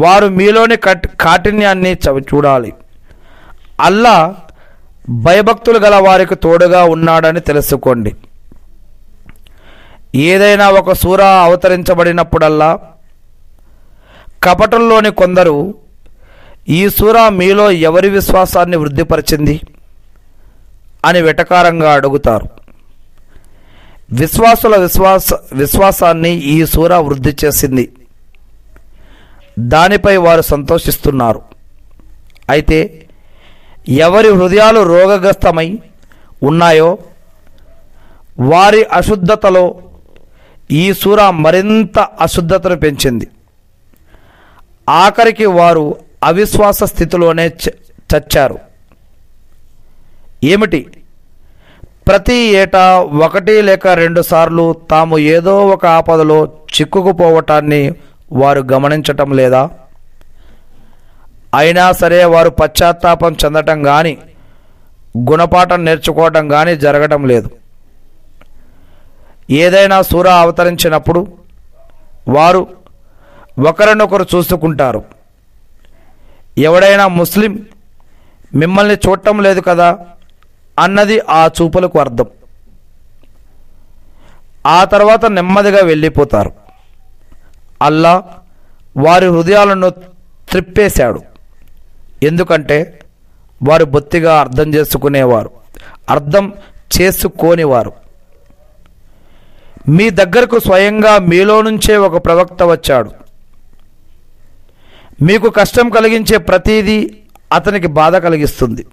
వారు మీలోని కాఠిన్యాన్ని చూడాలి. అల్లా భయభక్తులు గల వారికి తోడుగా ఉన్నాడని తెలుసుకోండి. ఏదైనా ఒక సూర అవతరించబడినప్పుడల్లా కపటంలోని కొందరు ఈ సూర మీలో ఎవరి విశ్వాసాన్ని వృద్ధిపరిచింది అని వెటకారంగా అడుగుతారు. విశ్వాసుల విశ్వాసాన్ని ఈ సూర వృద్ధి చేసింది. దానిపై వారు సంతోషిస్తున్నారు. అయితే ఎవరి హృదయాలు రోగగ్రస్తమై ఉన్నాయో వారి అశుద్ధతలో ఈ సూర మరింత అశుద్ధతను పెంచింది. ఆఖరికి వారు అవిశ్వాస స్థితిలోనే చచ్చారు. ఏమిటి? ప్రతి ఏటా 1 లేక 2 సార్లు తాము ఏదో ఒక ఆపదలో చిక్కుకుపోవటాన్ని వారు గమనించటం లేదా? అయినా సరే వారు పశ్చాత్తాపం చెందటం కానీ, గుణపాఠం నేర్చుకోవటం కానీ జరగటం లేదు. ఏదైనా సూర అవతరించినప్పుడు వారు ఒకరినొకరు చూసుకుంటారు. ఎవడైనా ముస్లిం మిమ్మల్ని చూడటం లేదు కదా అన్నది ఆ చూపులకు అర్థం. ఆ తర్వాత నెమ్మదిగా వెళ్ళిపోతారు. అల్లా వారి హృదయాలను త్రిప్పేశాడు. ఎందుకంటే వారు బొత్తిగా అర్థం చేసుకోనివారు. మీ దగ్గరకు స్వయంగా మీలో నుంచే ఒక ప్రవక్త వచ్చాడు. మీకు కష్టం కలిగించే ప్రతిదీ అతనికి బాధ కలిగిస్తుంది.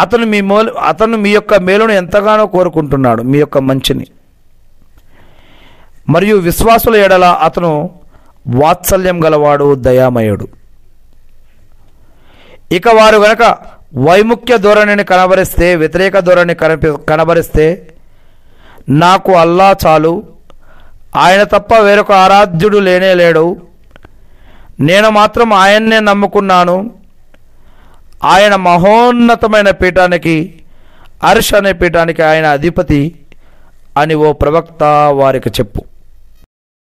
అతను మీ యొక్క మేలును ఎంతగానో కోరుకుంటున్నాడు, మీ యొక్క మంచిని. మరియు విశ్వాసుల ఎడల అతను వాత్సల్యం గలవాడు, దయామయుడు. ఇక వారు గనక వైముఖ్య ధోరణిని కనబరిస్తే, వ్యతిరేక ధోరణి కనబరిస్తే, నాకు అల్లా చాలు, ఆయన తప్ప వేరొక ఆరాధ్యుడు లేనే లేడు. నేను మాత్రం ఆయన్నే నమ్ముకున్నాను. ఆయన మహోన్నతమైన పీఠానికి, అర్ష్ అనే పీఠానికి ఆయన అధిపతి అని ఓ ప్రవక్త వారికి చెప్పు.